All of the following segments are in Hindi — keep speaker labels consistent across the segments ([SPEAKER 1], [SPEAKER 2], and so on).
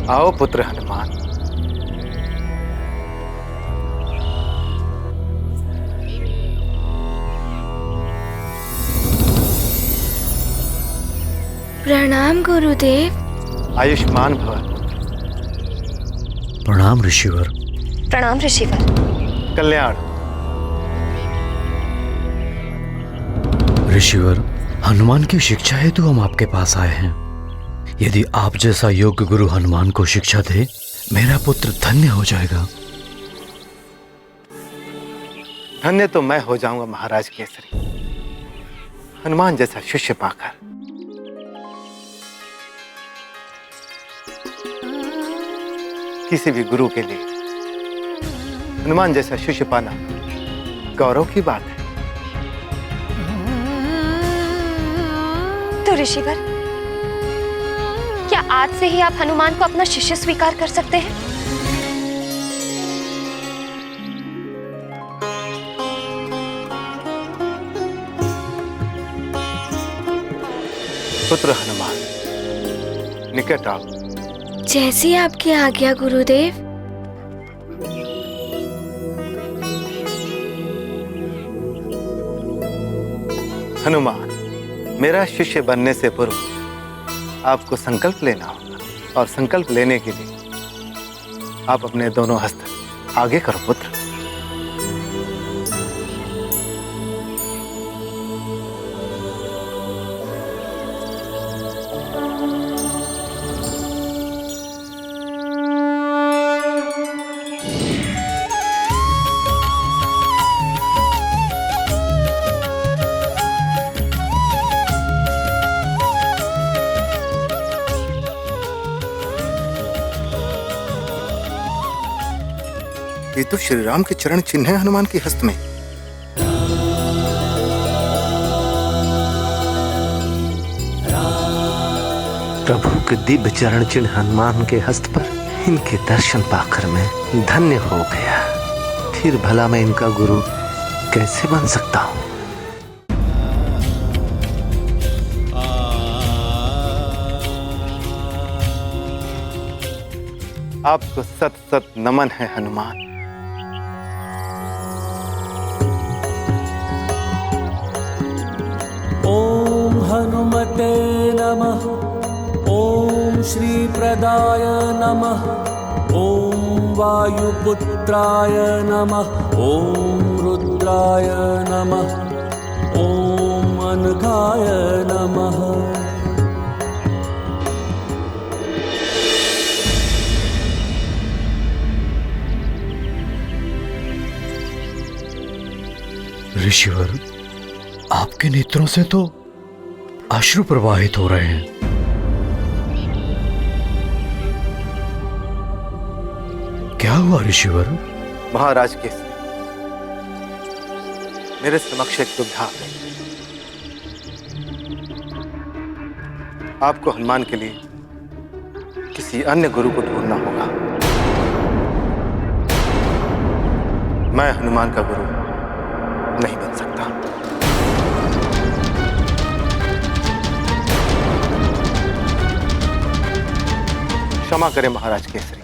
[SPEAKER 1] आओ पुत्र हनुमान।
[SPEAKER 2] प्रणाम गुरुदेव।
[SPEAKER 1] आयुष्मान भव।
[SPEAKER 3] प्रणाम ऋषिवर।
[SPEAKER 4] प्रणाम ऋषिवर।
[SPEAKER 1] कल्याण।
[SPEAKER 3] ऋषिवर, हनुमान की शिक्षा हेतु हम आपके पास आए हैं। यदि आप जैसा योग्य गुरु हनुमान को शिक्षा दे, मेरा पुत्र धन्य हो जाएगा।
[SPEAKER 1] धन्य तो मैं हो जाऊंगा महाराज केसरी, हनुमान जैसा शिष्य पाकर। किसी भी गुरु के लिए हनुमान जैसा शिष्य पाना गौरव की बात है।
[SPEAKER 4] तो ऋषिवर, क्या आज से ही आप हनुमान को अपना शिष्य स्वीकार कर सकते हैं?
[SPEAKER 1] पुत्र हनुमान, निकट आओ।
[SPEAKER 2] जैसी आपकी आज्ञा गुरुदेव।
[SPEAKER 1] हनुमान, मेरा शिष्य बनने से पूर्व आपको संकल्प लेना होगा, और संकल्प लेने के लिए आप अपने दोनों हस्त आगे करो पुत्र। ये तो श्री राम के चरण चिन्ह है हनुमान के हस्त में।
[SPEAKER 5] प्रभु के दिव्य चरण चिन्ह हनुमान के हस्त पर इनके दर्शन पाकर मैं धन्य हो गया। फिर भला मैं इनका गुरु कैसे बन सकता हूँ?
[SPEAKER 1] आपको सत सत नमन है हनुमान।
[SPEAKER 6] ओम हनुमते नमः। ओम श्री प्रदाय नमः। ओम वायुपुत्राय नमः। ओम रुद्राय नमः। ओम अनघाय नमः।
[SPEAKER 3] ऋषिवर, आपके नेत्रों से तो अश्रु प्रवाहित हो रहे हैं। क्या हुआ ऋषिवर?
[SPEAKER 1] महाराज केसरी, मेरे समक्ष एक दुविधा आ गई। आपको हनुमान के लिए किसी अन्य गुरु को ढूंढना होगा। मैं हनुमान का गुरु नहीं बन सकता। क्षमा करें महाराज केसरी,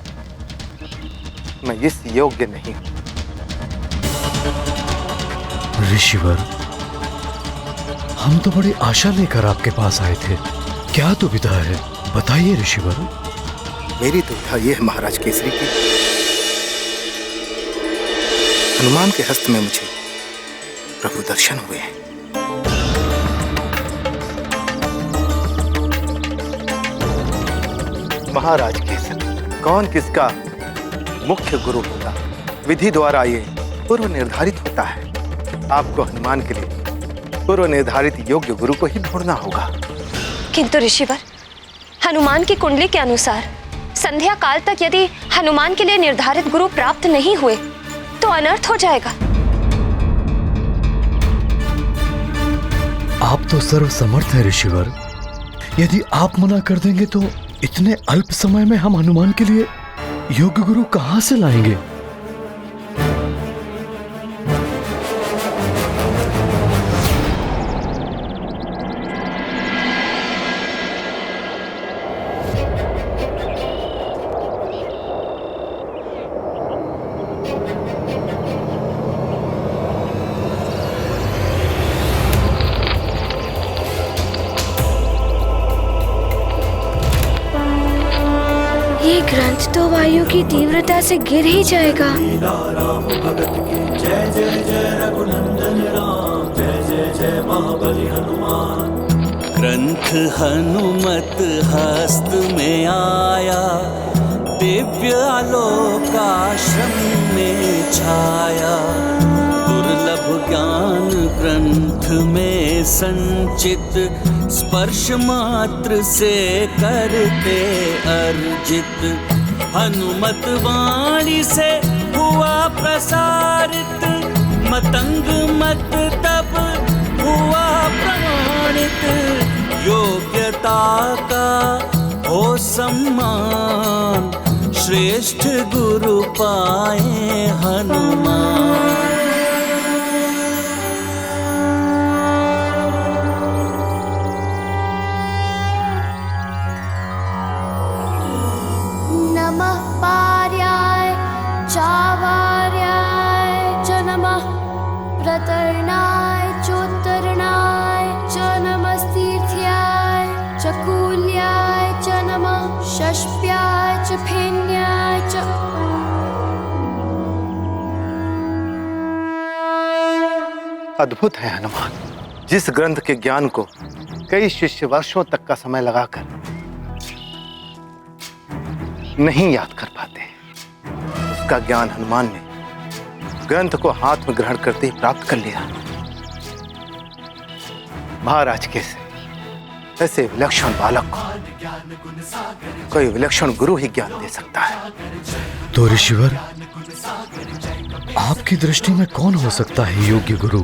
[SPEAKER 1] मैं इस योग्य नहीं हूं।
[SPEAKER 3] ऋषिवर, हम तो बड़ी आशा लेकर आपके पास आए थे। क्या दुविधा है, बताइए ऋषिवर।
[SPEAKER 1] मेरी दुविधा यह है महाराज केसरी की हनुमान के हस्त में मुझे प्रभु दर्शन हुए हैं। महाराज केसरी, कौन किसका मुख्य गुरु होगा, विधि द्वारा ये पूर्व निर्धारित होता है। आपको हनुमान के लिए पूर्व निर्धारित योग्य गुरु को ही ढूंढना होगा।
[SPEAKER 4] किंतु ऋषिवर, हनुमान की कुंडली के अनुसार संध्या काल तक यदि हनुमान के लिए निर्धारित गुरु प्राप्त नहीं हुए तो अनर्थ हो जाएगा।
[SPEAKER 3] आप तो सर्वसमर्थ हैं ऋषिवर। यदि आप मना कर देंगे तो इतने अल्प समय में हम हनुमान के लिए योग्य गुरु कहां से लाएंगे?
[SPEAKER 2] ग्रंथ तो वायु की तीव्रता से गिर ही जाएगा।
[SPEAKER 6] ग्रंथ हनुमत हस्त में आया, दिव्य आलोकाश्रम में छाया। दुर्लभ ज्ञान ग्रंथ में संचित, स्पर्श मात्र से करते अर्जित। हनुमत वाणी से हुआ प्रसारित, मतंग मत तब हुआ प्रमाणित। योग्यता का हो सम्मान, श्रेष्ठ गुरु पाए हनुमान।
[SPEAKER 2] नमः पार्याय चावार्याय च नमः, प्रतरणाय चोत्तरणाय च नमस्तीर्थ्याय च कूल्याय च नमः, षष्प्याय च फेन्याय च।
[SPEAKER 1] अद्भुत है हनुमान। जिस ग्रंथ के ज्ञान को कई शिष्य वर्षों तक का समय लगाकर नहीं याद कर पाते, उसका ज्ञान हनुमान ने ग्रंथ को हाथ में ग्रहण करते ही प्राप्त कर लिया। महाराज कैसे ऐसे विलक्षण बालक को कोई विलक्षण गुरु ही ज्ञान दे सकता है।
[SPEAKER 3] तो ऋषिवर, आपकी दृष्टि में कौन हो सकता है योग्य गुरु?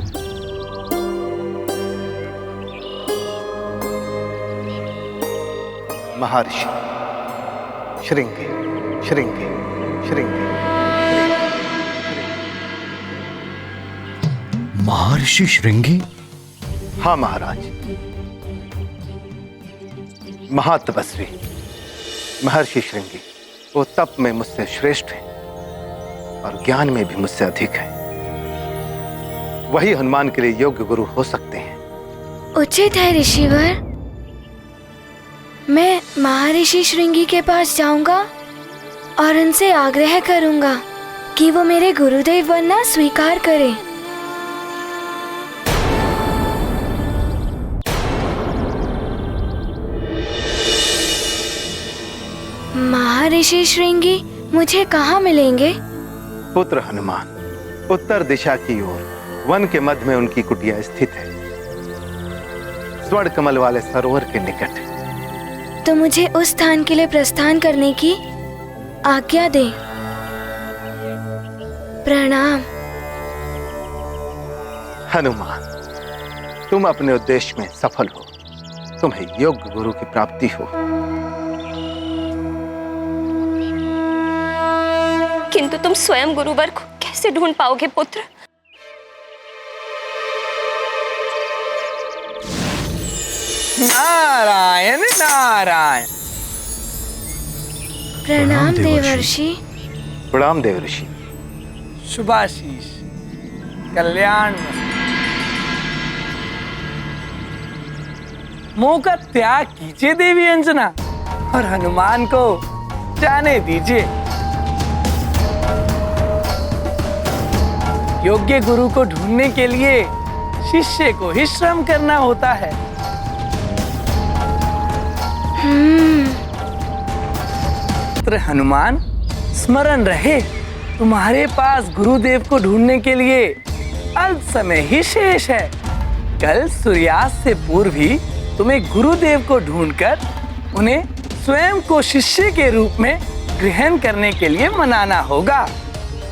[SPEAKER 1] महर्षि श्रृंगी श्रृंगी श्रृंगी।
[SPEAKER 3] महर्षि श्रृंगी?
[SPEAKER 1] हाँ महाराज, महातपस्वी महर्षि श्रृंगी। वो तप में मुझसे श्रेष्ठ है और ज्ञान में भी मुझसे अधिक है। वही हनुमान के लिए योग्य गुरु हो सकते हैं।
[SPEAKER 2] उचित है ऋषिवर, मैं महर्षि श्रृंगी के पास जाऊंगा और उनसे आग्रह करूंगा कि वो मेरे गुरुदेव बनना स्वीकार करें। महर्षि श्रृंगी मुझे कहाँ मिलेंगे?
[SPEAKER 1] पुत्र हनुमान, उत्तर दिशा की ओर वन के मध्य में उनकी कुटिया स्थित है, स्वर्ण कमल वाले सरोवर के निकट।
[SPEAKER 2] तो मुझे उस स्थान के लिए प्रस्थान करने की आज्ञा दे। प्रणाम।
[SPEAKER 1] हनुमान, तुम अपने उद्देश्य में सफल हो। तुम्हें योग्य गुरु की प्राप्ति हो।
[SPEAKER 4] किंतु तुम स्वयं गुरुवर को कैसे ढूंढ पाओगे पुत्र?
[SPEAKER 7] नारायण नारायण।
[SPEAKER 2] प्रणाम देवर्षि।
[SPEAKER 1] प्रणाम देवर्षि।
[SPEAKER 7] शुभाशीष, कल्याण। मुंह का त्याग कीजिए देवी अंजना और हनुमान को जाने दीजिए। योग्य गुरु को ढूंढने के लिए शिष्य को ही श्रम करना होता है। पुत्र हनुमान, स्मरण रहे, तुम्हारे पास गुरुदेव को ढूंढने के लिए अल्प समय ही शेष है। कल सूर्यास्त से पूर्व ही तुम्हें गुरुदेव को ढूंढकर उन्हें स्वयं को शिष्य के रूप में ग्रहण करने के लिए मनाना होगा।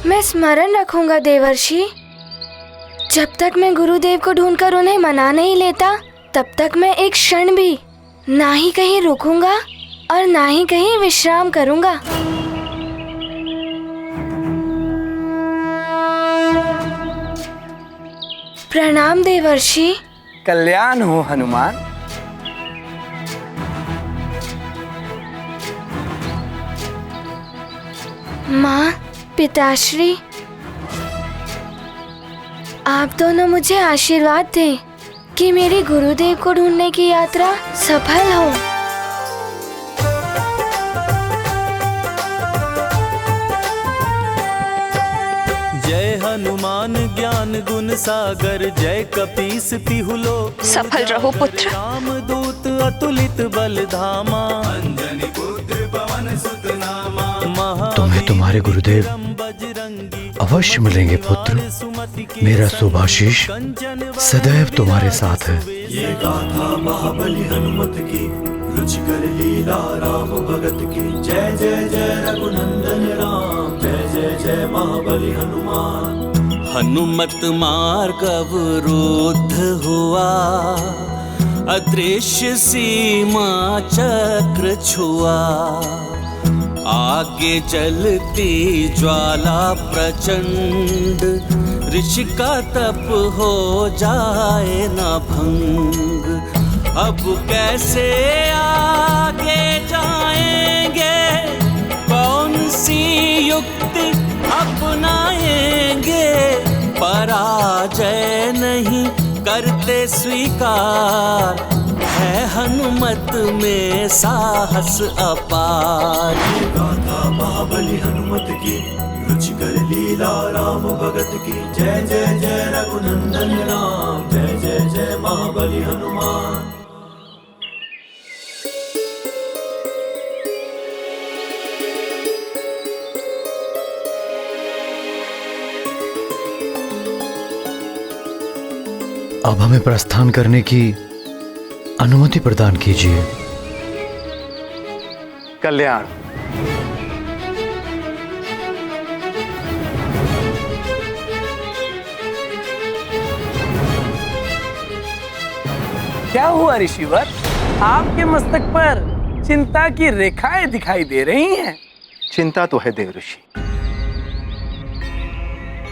[SPEAKER 2] मैं स्मरण रखूंगा देवर्षि। जब तक मैं गुरुदेव को ढूंढकर उन्हें मना नहीं लेता, तब तक मैं एक क्षण भी ना ही कहीं रुकूंगा और ना ही कहीं विश्राम करूंगा। प्रणाम देवर्षि।
[SPEAKER 7] कल्याण हो हनुमान।
[SPEAKER 2] माँ, पिताश्री, आप दोनों मुझे आशीर्वाद दें कि मेरी गुरुदेव को ढूंढने की यात्रा सफल हो।
[SPEAKER 6] हनुमान ज्ञान गुण सागर, जय कपीस तिहु लोक
[SPEAKER 4] सफल रहो पुत्र।
[SPEAKER 6] रामदूत अतुलित बल धामा, अंजनी पुत्र पवन सुत नामा।
[SPEAKER 3] तुम्हें तुम्हारे गुरुदेव अवश्य मिलेंगे पुत्र। मेरा शुभाशीष सदैव तुम्हारे साथ है।
[SPEAKER 8] ये गाथा महाबली हनुमत की, रुचिकर लीला राम भगत की। जय जय जय रघुनंदन राम, जय जय जय महाबली हनुमान।
[SPEAKER 6] हनुमत मार्ग अवरुद्ध हुआ, अदृश्य सीमा चक्र छुआ। आगे जलती ज्वाला प्रचंड, ऋषि का तप हो जाए न भंग। अब कैसे आगे जाएंगे, कौन सी युक्ति अपनाएंगे। पराजय नहीं करते स्वीकार, है हनुमत में साहस अपार।
[SPEAKER 8] गाथा महाबली हनुमत की, रुचिकर लीला राम भगत की। जय जय जय रघुनंदन राम, जय जय जय महाबली हनुमान।
[SPEAKER 3] अब हमें प्रस्थान करने की अनुमति प्रदान कीजिए।
[SPEAKER 1] कल्याण।
[SPEAKER 7] क्या हुआ ऋषिवर? आपके मस्तक पर चिंता की रेखाएं दिखाई दे रही हैं।
[SPEAKER 1] चिंता तो है देव ऋषि,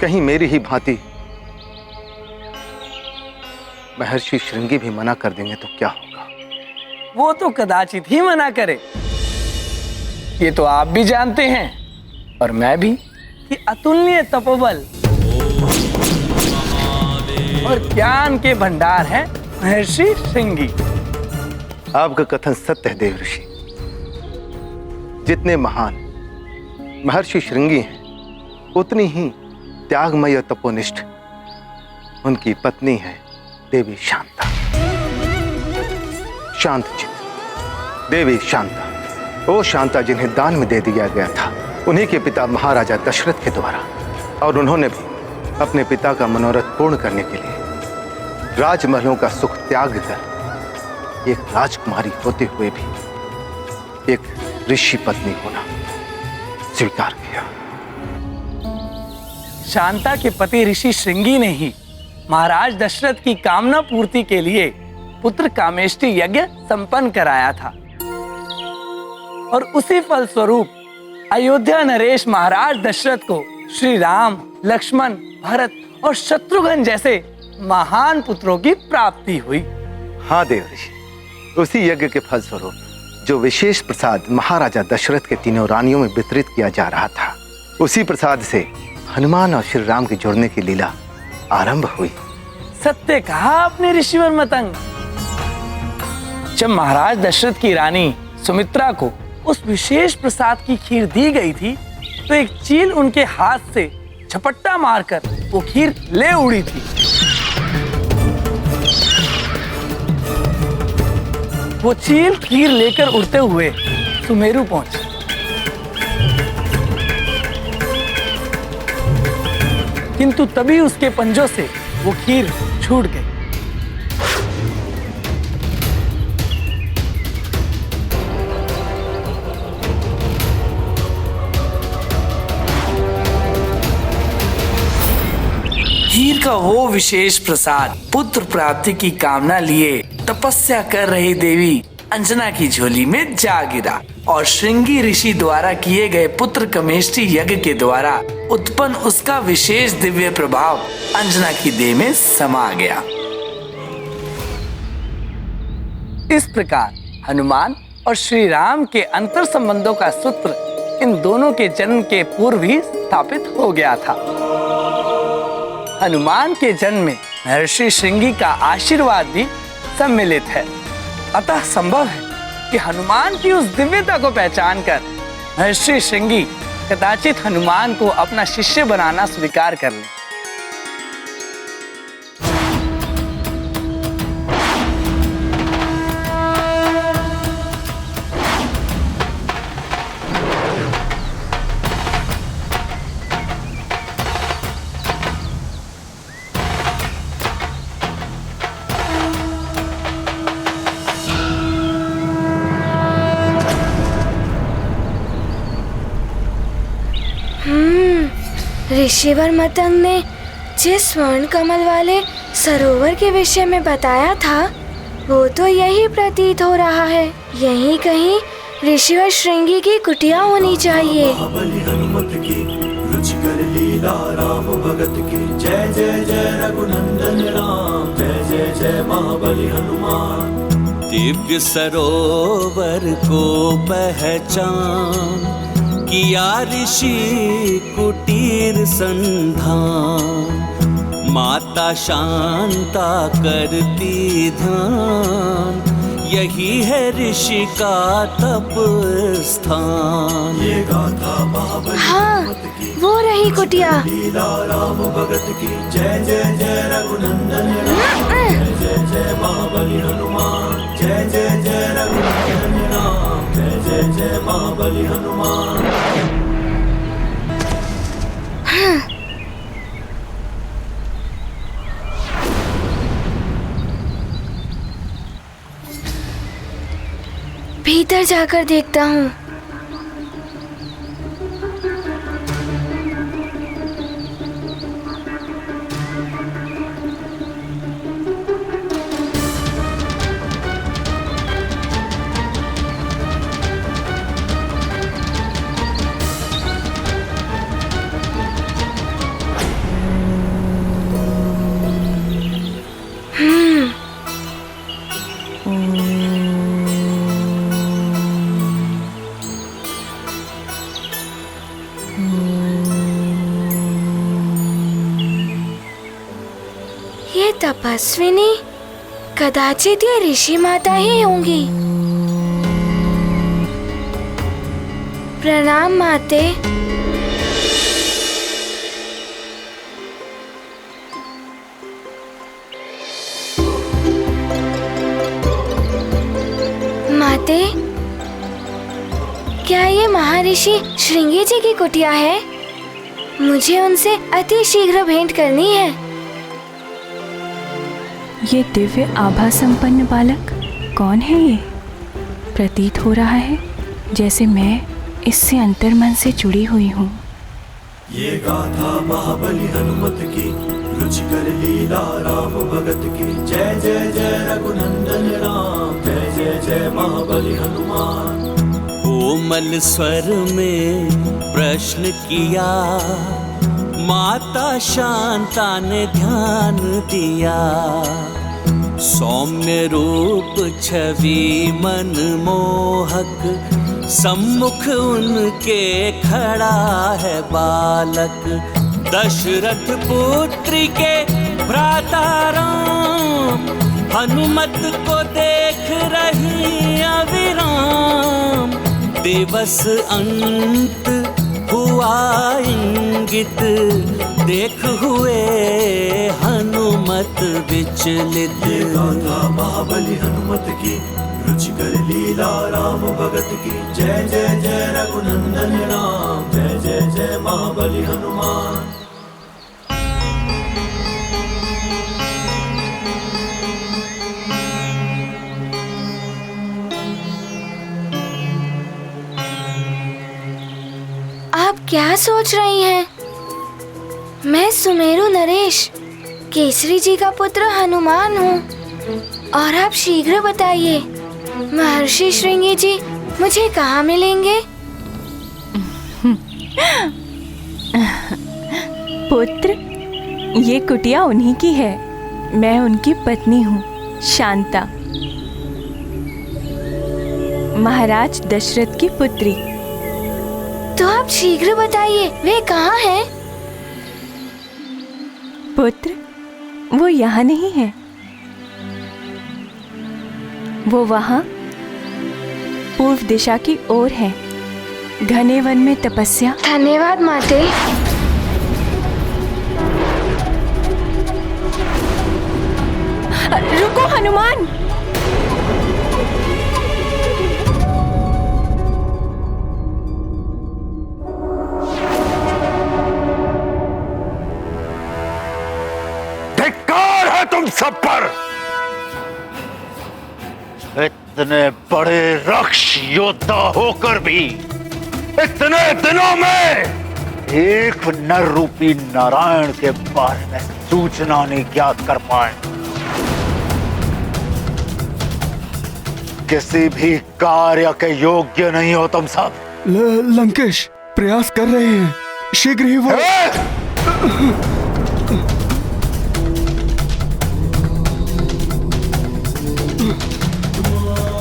[SPEAKER 1] कहीं मेरी ही भांति महर्षि श्रृंगी भी मना कर देंगे तो क्या होगा?
[SPEAKER 7] वो तो कदाचित ही मना करे। ये तो आप भी जानते हैं और मैं भी कि अतुलनीय तपोबल और ज्ञान के भंडार हैं महर्षि श्रृंगी।
[SPEAKER 1] आपका कथन सत्य है देव ऋषि। जितने महान महर्षि श्रृंगी हैं, उतनी ही त्यागमय और तपोनिष्ठ उनकी पत्नी है देवी शांता। शांत चित्त देवी शांता, वो शांता जिन्हें दान में दे दिया गया था उन्हीं के पिता महाराजा दशरथ के द्वारा, और उन्होंने भी अपने पिता का मनोरथ पूर्ण करने के लिए राजमहलों का सुख त्याग कर एक राजकुमारी होते हुए भी एक ऋषि पत्नी होना स्वीकार किया।
[SPEAKER 7] शांता के पति ऋषि श्रृंगी ने ही महाराज दशरथ की कामना पूर्ति के लिए पुत्र कामेष्टि यज्ञ संपन्न कराया था, और उसी फल स्वरूप अयोध्या नरेश महाराज दशरथ को श्री राम, लक्ष्मण, भरत और शत्रुघ्न जैसे महान पुत्रों की प्राप्ति हुई।
[SPEAKER 1] हाँ देव ऋषि, उसी यज्ञ के फल स्वरूप जो विशेष प्रसाद महाराजा दशरथ के तीनों रानियों में वितरित किया जा रहा था, उसी प्रसाद से हनुमान और श्री राम के जुड़ने की लीला आरंभ हुई।
[SPEAKER 7] सत्य कहा आपने ऋषिवर मतंग। जब महाराज दशरथ की रानी सुमित्रा को उस विशेष प्रसाद की खीर दी गई थी, तो एक चील उनके हाथ से झपट्टा मारकर वो खीर ले उड़ी थी। वो चील खीर लेकर उड़ते हुए सुमेरु पहुंची। किंतु तभी उसके पंजों से वो खीर छूट गई। खीर का वो विशेष प्रसाद पुत्र प्राप्ति की कामना लिए तपस्या कर रही देवी अंजना की झोली में जा गिरा, और श्रृंगी ऋषि द्वारा किए गए पुत्र कमेष्टि यज्ञ के द्वारा उत्पन्न उसका विशेष दिव्य प्रभाव अंजना की देह में समा गया। इस प्रकार हनुमान और श्री राम के अंतर संबंधों का सूत्र इन दोनों के जन्म के पूर्व ही स्थापित हो गया था। हनुमान के जन्म में महर्षि श्रृंगी का आशीर्वाद भी सम्मिलित है, अतः संभव है कि हनुमान की उस दिव्यता को पहचान कर महर्षि श्रृंगी कदाचित हनुमान को अपना शिष्य बनाना स्वीकार कर ले।
[SPEAKER 2] ऋषिवर मतंग ने जिस स्वर्ण कमल वाले सरोवर के विषय में बताया था वो तो यही प्रतीत हो रहा है। यहीं कहीं ऋषिवर श्रृंगी की कुटिया होनी चाहिए।
[SPEAKER 8] महाबली हनुमत की रुचिकर लीला राम भगत की जय जय जय रघुनंदन राम जय जय जय महाबली हनुमान।
[SPEAKER 6] दिव्य सरोवर को पहचान किया ऋषि कुटीर संधान। माता शांता करती ध्यान यही है ऋषि का तप स्थान।
[SPEAKER 8] ये गाथा महाबली
[SPEAKER 2] हाँ, वो रही कुटिया।
[SPEAKER 8] लीला राम भगत की जय जय जय रघुनंदन राम जय जय जय महाबली हनुमान जय जय जय रघुनंदन राम जय जय जय महाबली हनुमान।
[SPEAKER 2] भीतर जाकर देखता हूँ। ये तपस्विनी कदाचित ये ऋषि माता ही होंगी। प्रणाम माते। माते, क्या ये महर्षि श्रृंगी जी की कुटिया है? मुझे उनसे अति शीघ्र भेंट करनी है।
[SPEAKER 9] ये दिव्य आभा संपन्न बालक कौन है? ये प्रतीत हो रहा है जैसे मैं इससे अंतर्मन से जुड़ी हुई हूँ।
[SPEAKER 8] ये गाथा महाबली हनुमत की रुचिकर लीला राम भगत की जय जय जय रघुनंदन राम जय जय जय महाबली हनुमान।
[SPEAKER 6] कोमल स्वर में प्रश्न किया माता शांता ने ध्यान दिया। सौम्य रूप छवि मन मोहक सम्मुख उनके खड़ा है बालक। दशरथ पुत्री के भ्राता राम हनुमत को देख रही अविराम। दिवस अंत हुआ इंगित देख हुए हनुमत विचलित।
[SPEAKER 8] ये गाथा महाबली हनुमत की रुचिकर लीला राम भगत की जय जय जय रघुनंदन राम जय जय जय महाबली हनुमान।
[SPEAKER 2] आप क्या सोच रही हैं? मैं सुमेरु नरेश केसरी जी का पुत्र हनुमान हूँ। और आप शीघ्र बताइए महर्षि श्रृंगी जी मुझे कहाँ मिलेंगे?
[SPEAKER 9] पुत्र, ये कुटिया उन्हीं की है। मैं उनकी पत्नी हूँ, शांता, महाराज दशरथ की पुत्री।
[SPEAKER 2] तो आप शीघ्र बताइए वे कहाँ हैं?
[SPEAKER 9] पुत्र, वो यहाँ नहीं है। वो वहाँ पूर्व दिशा की ओर है, घने वन में तपस्या।
[SPEAKER 2] धन्यवाद माते।
[SPEAKER 9] रुको हनुमान।
[SPEAKER 3] धिक्कार है तुम सब पर। इतने बड़े रक्ष योद्धा होकर भी इतने दिनों में एक नर रूपी नारायण के बारे में सूचना नहीं ज्ञात कर पाए। किसी भी कार्य के योग्य नहीं हो तुम सब।
[SPEAKER 10] लंकेश प्रयास कर रहे हैं, शीघ्र ही वो।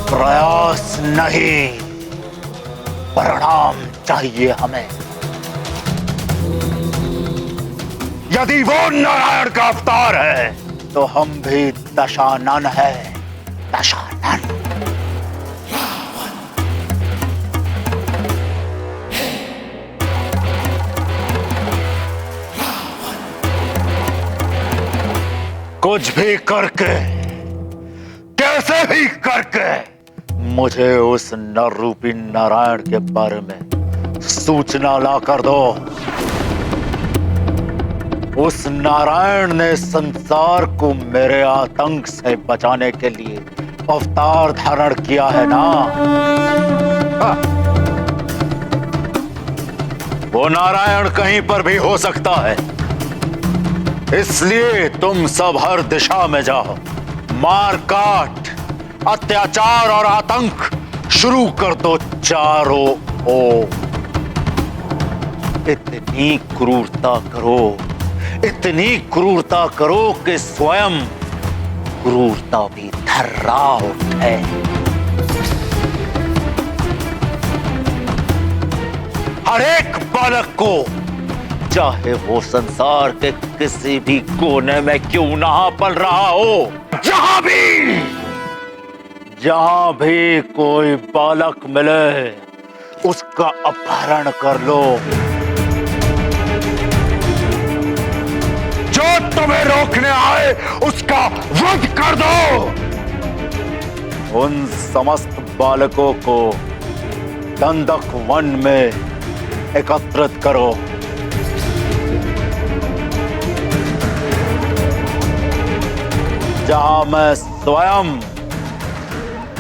[SPEAKER 3] प्रयास नहीं, परिणाम चाहिए हमें। यदि वो नारायण का अवतार है तो हम भी दशानन है, दशानन। कुछ भी करके, कैसे भी करके मुझे उस नर रूपी नारायण के बारे में सूचना ला कर दो। उस नारायण ने संसार को मेरे आतंक से बचाने के लिए अवतार धारण किया है ना। वो नारायण कहीं पर भी हो सकता है, इसलिए तुम सब हर दिशा में जाओ, मार काट, अत्याचार और आतंक शुरू कर दो चारों ओर। इतनी क्रूरता करो, इतनी क्रूरता करो कि स्वयं क्रूरता भी थर्रा उठे। हर एक बालक को, चाहे वो संसार के किसी भी कोने में क्यों ना पल रहा हो, जहां भी कोई बालक मिले उसका अपहरण कर लो। जो तुम्हें रोकने आए उसका वध कर दो। उन समस्त बालकों को दंडक वन में एकत्रित करो। जहां मैं स्वयं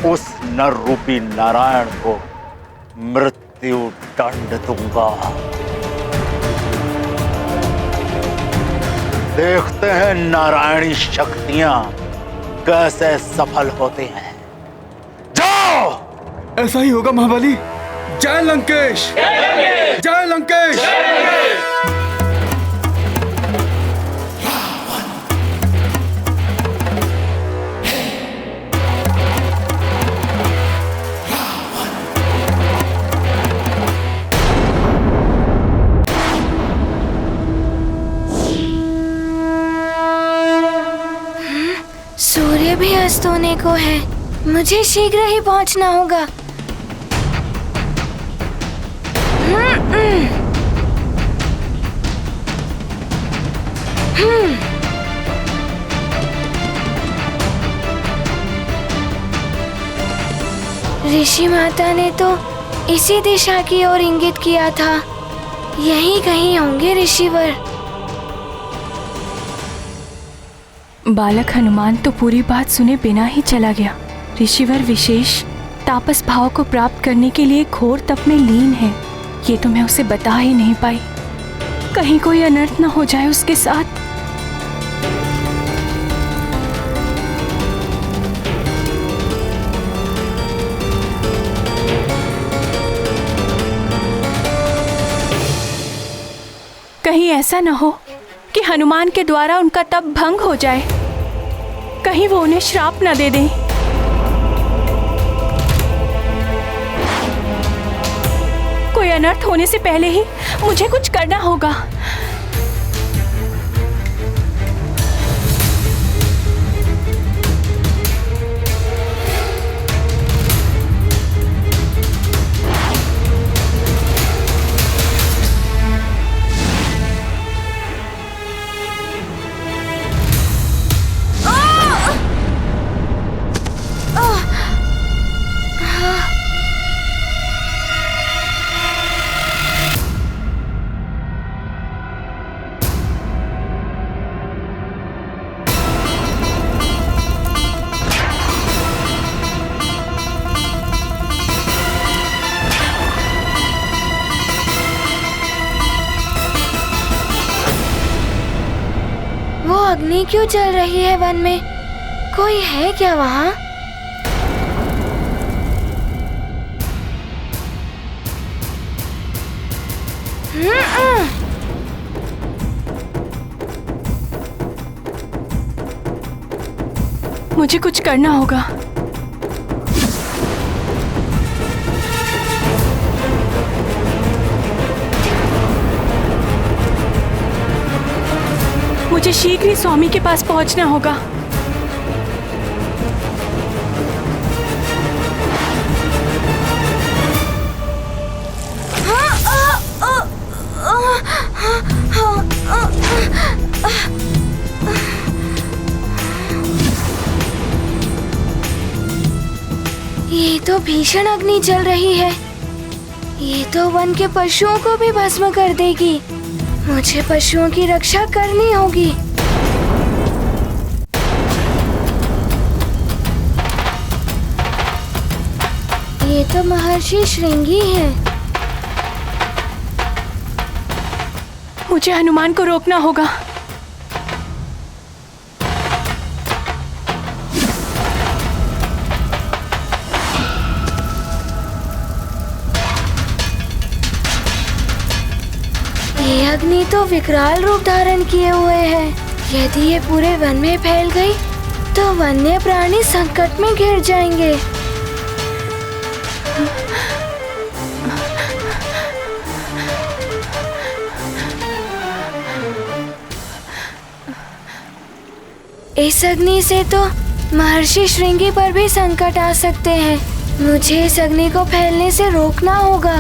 [SPEAKER 3] उस नर रूपी नारायण को मृत्यु दंड दूंगा। देखते हैं नारायणी शक्तियां कैसे सफल होती हैं। जाओ!
[SPEAKER 10] ऐसा ही होगा महाबली। जय लंकेश, जय लंकेश।
[SPEAKER 2] सूर्य भी अस्त होने को है, मुझे शीघ्र ही पहुंचना होगा। ऋषि माता ने तो इसी दिशा की ओर इंगित किया था, यहीं कहीं होंगे ऋषिवर।
[SPEAKER 9] बालक हनुमान तो पूरी बात सुने बिना ही चला गया। ऋषिवर विशेष तापस भाव को प्राप्त करने के लिए घोर तप में लीन है, ये तो मैं उसे बता ही नहीं पाई। कहीं कोई अनर्थ न हो जाए उसके साथ। कहीं ऐसा न हो कि हनुमान के द्वारा उनका तप भंग हो जाए, कहीं वो उन्हें श्राप न दे दें। कोई अनर्थ होने से पहले ही मुझे कुछ करना होगा।
[SPEAKER 2] अग्नि क्यों जल रही है वन में? कोई है क्या वहाँ?
[SPEAKER 9] मुझे कुछ करना होगा। मुझे शीघ्र ही स्वामी के पास पहुंचना होगा।
[SPEAKER 2] ये तो भीषण अग्नि चल रही है। ये तो वन के पशुओं को भी भस्म कर देगी। मुझे पशुओं की रक्षा करनी होगी। ये तो महर्षि श्रृंगी हैं।
[SPEAKER 9] मुझे हनुमान को रोकना होगा।
[SPEAKER 2] ये अग्नि तो विकराल रूप धारण किए हुए है। यदि ये पूरे वन में फैल गई तो वन्य प्राणी संकट में घिर जाएंगे। इस अग्नि से तो महर्षि श्रृंगी पर भी संकट आ सकते हैं। मुझे इस अग्नि को फैलने से रोकना होगा।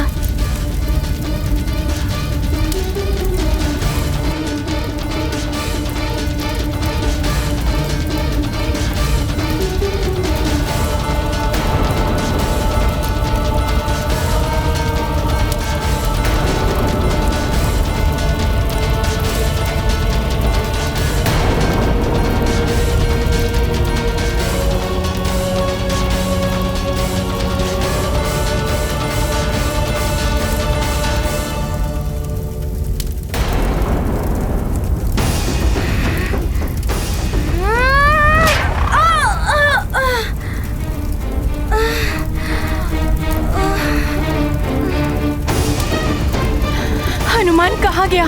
[SPEAKER 9] हनुमान कहाँ गया?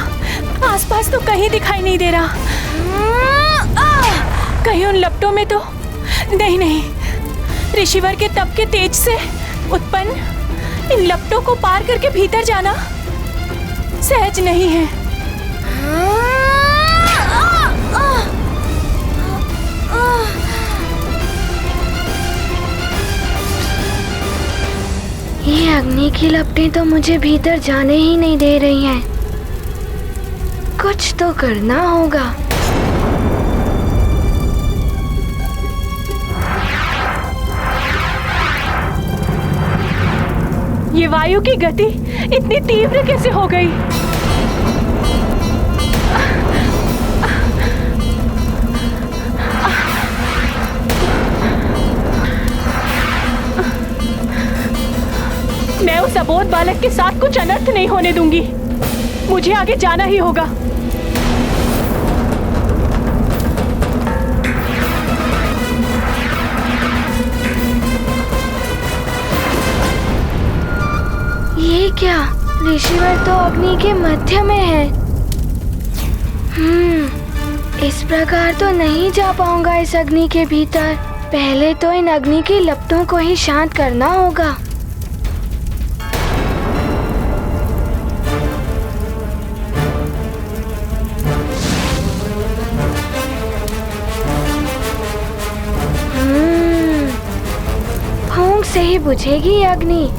[SPEAKER 9] आसपास तो कहीं दिखाई नहीं दे रहा। कहीं उन लपटों में तो नहीं। ऋषिवर के तप के तेज से उत्पन्न इन लपटों को पार करके भीतर जाना सहज नहीं है।
[SPEAKER 2] ये अग्नि की लपटें तो मुझे भीतर जाने ही नहीं दे रही हैं। कुछ तो करना होगा।
[SPEAKER 9] ये वायु की गति इतनी तीव्र कैसे हो गई? मैं उस अबोध बालक के साथ कुछ अनर्थ नहीं होने दूंगी। मुझे आगे जाना ही होगा।
[SPEAKER 2] ये क्या? ऋषिवर तो अग्नि के मध्य में है। इस प्रकार तो नहीं जा पाऊंगा इस अग्नि के भीतर। पहले तो इन अग्नि की लपटों को ही शांत करना होगा। फूंक से ही बुझेगी ये अग्नि।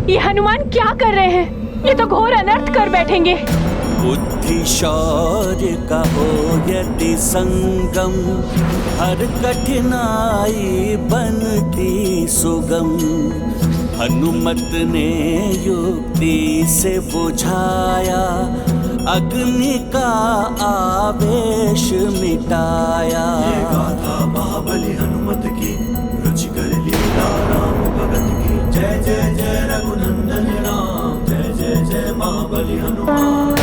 [SPEAKER 9] ये हनुमान क्या कर रहे हैं? ये तो घोर अनर्थ कर बैठेंगे।
[SPEAKER 6] बुद्धि शौर्य का हो यदि संगम, हर कठिनाई बनती सुगम। हनुमत ने युक्ति से बुझाया, अग्नि का आवेश मिटाया।
[SPEAKER 8] ये गाथा महाबली हनुमत की, रुचिकर लीला राम भगत की। जय जय जय रघुनंदन राम, जय जय जय महाबली हनुमान।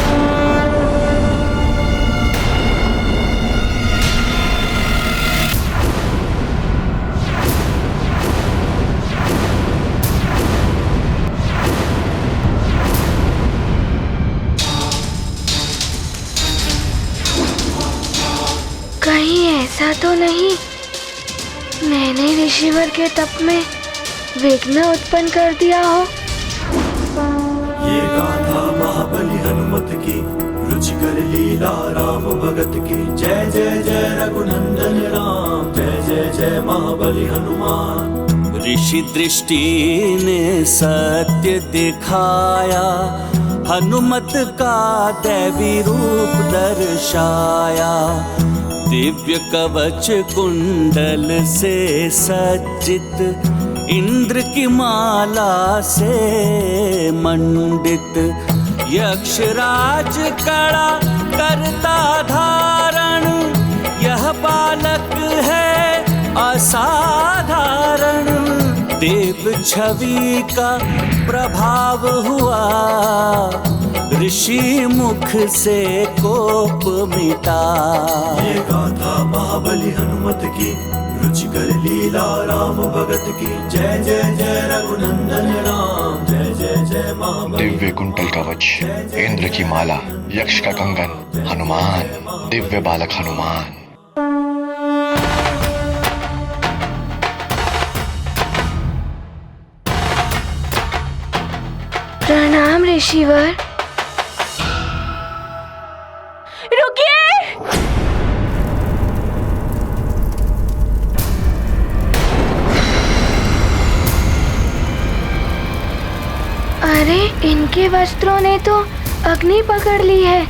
[SPEAKER 2] कहीं ऐसा तो नहीं मैंने ऋषिवर के तप में विघ्न उत्पन्न कर दिया हो?
[SPEAKER 8] ये गाथा महाबली हनुमत की, रुचिकर लीला राम भगत की। जय जय जय रघुनंदन राम, जय जय जय महाबली हनुमान।
[SPEAKER 6] ऋषि दृष्टि ने सत्य दिखाया, हनुमत का दैवी रूप दर्शाया। दिव्य कवच कुंडल से सज्जित, इंद्र की माला से मंडित। यक्षराज कड़ा करता धारण, यह बालक है असाधारण। देव छवि का प्रभाव हुआ, ऋषि मुख से कोप मिटा।
[SPEAKER 8] ये गाथा महाबली हनुमत की, रुचिकर लीला राम भगत की। जय जय जय रघुनंदन राम, जय जय जय महाबली।
[SPEAKER 11] दिव्य कुंडल कवच, इंद्र की माला, यक्ष का कंगन, हनुमान, दिव्य बालक हनुमान।
[SPEAKER 2] प्रणाम ऋषिवर।
[SPEAKER 9] रुकिए!
[SPEAKER 2] अरे इनके वस्त्रों ने तो अग्नि पकड़ ली है।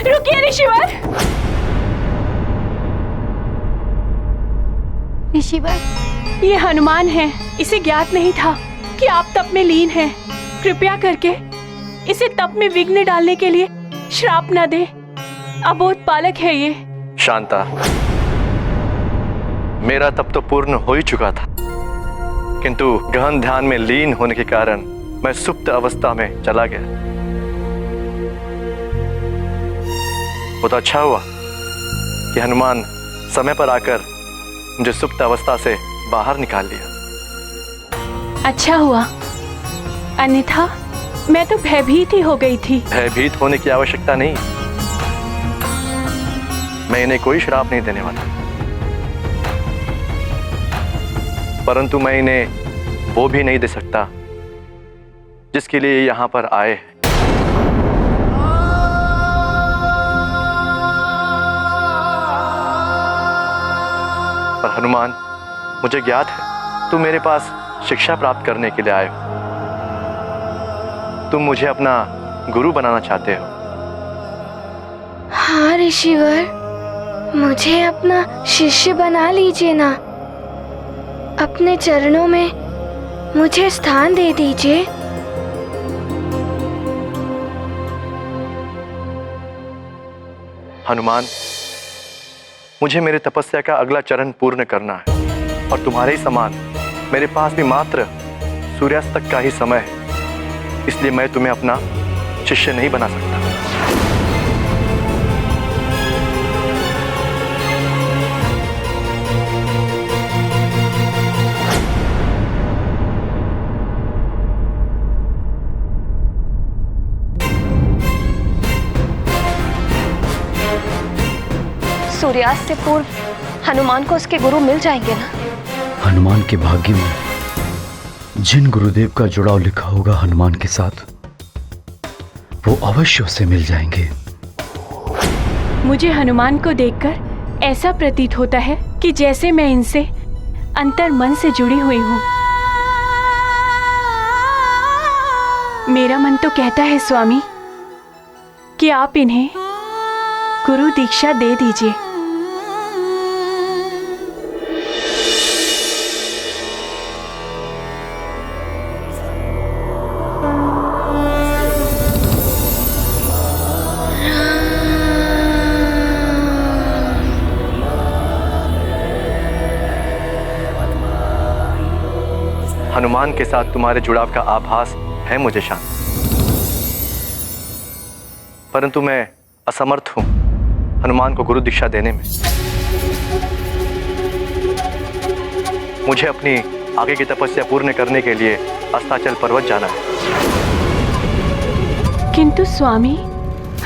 [SPEAKER 9] रुकिए ऋषिवर!
[SPEAKER 4] ऋषिवर,
[SPEAKER 9] ये हनुमान है। इसे ज्ञात नहीं था कि आप तप में लीन हैं। कृपया करके इसे तप में विघ्न डालने के लिए श्राप न दे। अबोध बालक है ये।
[SPEAKER 1] शांता, मेरा तप तो पूर्ण हो ही चुका था, किंतु गहन ध्यान में लीन होने के कारण मैं सुप्त अवस्था में चला गया। वो तो अच्छा हुआ कि हनुमान समय पर आकर मुझे सुप्त अवस्था से बाहर निकाल लिया।
[SPEAKER 9] अच्छा हुआ, अन्यथा मैं तो भयभीत ही हो गई थी।
[SPEAKER 1] भयभीत होने की आवश्यकता नहीं, मैं इन्हें कोई श्राप नहीं देने वाला, परंतु मैं इन्हें वो भी नहीं दे सकता जिसके लिए ये यहां पर आए हैं। पर हनुमान, मुझे ज्ञात है तुम मेरे पास शिक्षा प्राप्त करने के लिए आए हो। तुम मुझे अपना गुरु बनाना चाहते हो।
[SPEAKER 2] हाँ ऋषिवर, मुझे अपना शिष्य बना लीजिए ना। अपने चरणों में मुझे स्थान दे दीजिए।
[SPEAKER 1] हनुमान, मुझे मेरे तपस्या का अगला चरण पूर्ण करना है, और तुम्हारे ही समान मेरे पास भी मात्र सूर्यास्त तक का ही समय है, इसलिए मैं तुम्हें अपना शिष्य नहीं बना सकता।
[SPEAKER 4] सूर्यास्त से पूर्व हनुमान को उसके गुरु मिल जाएंगे ना?
[SPEAKER 12] हनुमान के भाग्य में जिन गुरुदेव का जुड़ाव लिखा होगा हनुमान के साथ, वो अवश्य उसे मिल जाएंगे।
[SPEAKER 9] मुझे हनुमान को देखकर ऐसा प्रतीत होता है कि जैसे मैं इनसे अंतर मन से जुड़ी हुई हूँ। मेरा मन तो कहता है स्वामी कि आप इन्हें गुरु दीक्षा दे दीजिए।
[SPEAKER 1] हनुमान के साथ तुम्हारे जुड़ाव का आभास है मुझे शांत, परंतु मैं असमर्थ हूं हनुमान को गुरु दीक्षा देने में। मुझे अपनी आगे की तपस्या पूर्ण करने के लिए अस्ताचल पर्वत जाना है।
[SPEAKER 9] किंतु स्वामी,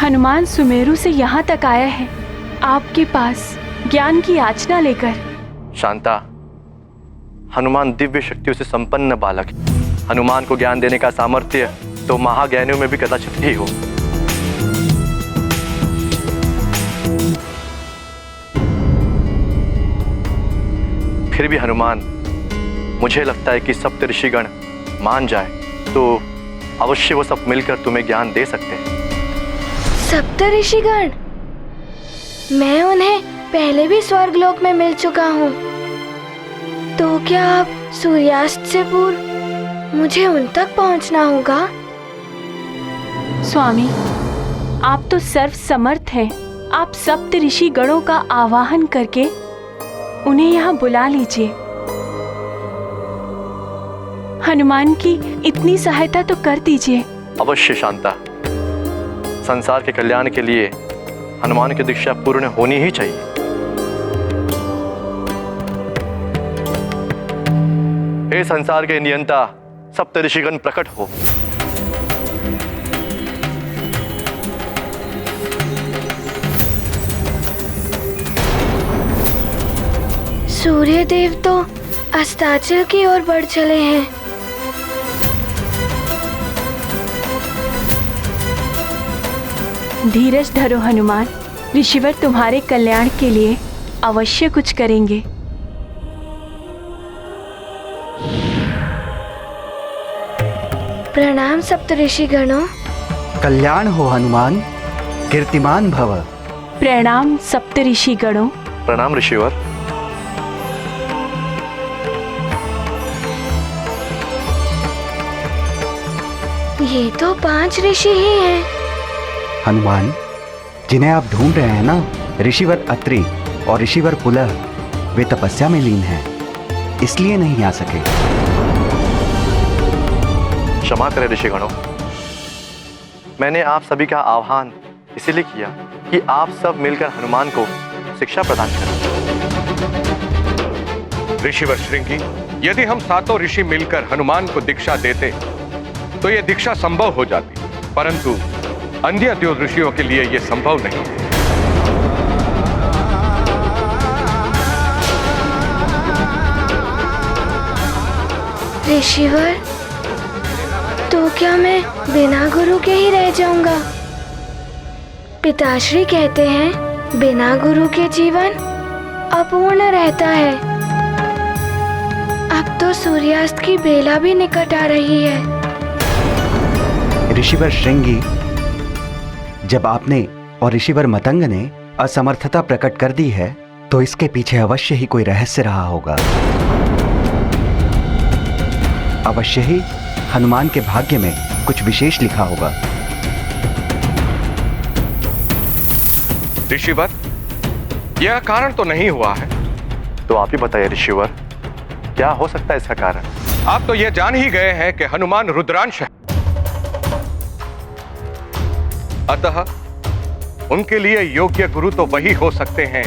[SPEAKER 9] हनुमान सुमेरु से यहाँ तक आया है आपके पास ज्ञान की याचना लेकर।
[SPEAKER 1] शांता, हनुमान दिव्य शक्तियों से संपन्न बालक है। हनुमान को ज्ञान देने का सामर्थ्य तो महाज्ञानियों में भी कदाचित ही हो। फिर भी हनुमान, मुझे लगता है कि सप्त ऋषिगण मान जाए तो अवश्य वो सब मिलकर तुम्हें ज्ञान दे सकते हैं।
[SPEAKER 2] सप्त ऋषिगण? मैं उन्हें पहले भी स्वर्गलोक में मिल चुका हूँ, तो क्या आप सूर्यास्त से पूर्व मुझे उन तक पहुंचना होगा?
[SPEAKER 9] स्वामी, आप तो सर्व समर्थ हैं। आप सप्त ऋषि गणों का आवाहन करके उन्हें यहाँ बुला लीजिए। हनुमान की इतनी सहायता तो कर दीजिए।
[SPEAKER 1] अवश्य शांता, संसार के कल्याण के लिए हनुमान की दीक्षा पूर्ण होनी ही चाहिए। हे संसार के नियंता, सप्त ऋषिगण प्रकट हो।
[SPEAKER 2] सूर्य देव तो अस्ताचल की ओर बढ़ चले हैं।
[SPEAKER 9] धीरज धरो हनुमान, ऋषिवर तुम्हारे कल्याण के लिए अवश्य कुछ करेंगे।
[SPEAKER 2] प्रणाम सप्त ऋषि गणों।
[SPEAKER 13] कल्याण हो हनुमान, कीर्तिमान भव।
[SPEAKER 9] प्रणाम सप्त ऋषि गणों।
[SPEAKER 1] प्रणाम ऋषिवर।
[SPEAKER 2] ये तो 5 ऋषि ही हैं।
[SPEAKER 13] हनुमान, जिन्हें आप ढूंढ रहे हैं ना, ऋषिवर अत्रि और ऋषिवर पुलह, वे तपस्या में लीन हैं, इसलिए नहीं आ सके।
[SPEAKER 1] क्षमा करें ऋषिगणों, मैंने आप सभी का आह्वान इसीलिए किया कि आप सब मिलकर हनुमान को शिक्षा प्रदान करें।
[SPEAKER 14] ऋषिवर श्रृंगी, यदि हम सातों ऋषि मिलकर हनुमान को दीक्षा देते तो यह दीक्षा संभव हो जाती, परंतु अन्य 2 ऋषियों के लिए यह संभव नहीं है।
[SPEAKER 2] ऋषिवर, तो क्या मैं बिना गुरु के ही रह जाऊंगा? पिताश्री कहते हैं बिना गुरु के जीवन अपूर्ण रहता है। अब तो सूर्यास्त की बेला भी निकट आ रही है।
[SPEAKER 13] ऋषिवर श्रृंगी, जब आपने और ऋषिवर मतंग ने असमर्थता प्रकट कर दी है, तो इसके पीछे अवश्य ही कोई रहस्य रहा होगा। अवश्य ही हनुमान के भाग्य में कुछ विशेष लिखा होगा।
[SPEAKER 14] ऋषिवर, यह कारण तो नहीं हुआ है।
[SPEAKER 1] तो आप ही बताइए ऋषिवर, क्या हो सकता है इसका कारण?
[SPEAKER 14] आप तो यह जान ही गए हैं कि हनुमान रुद्रांश है, अतः उनके लिए योग्य गुरु तो वही हो सकते हैं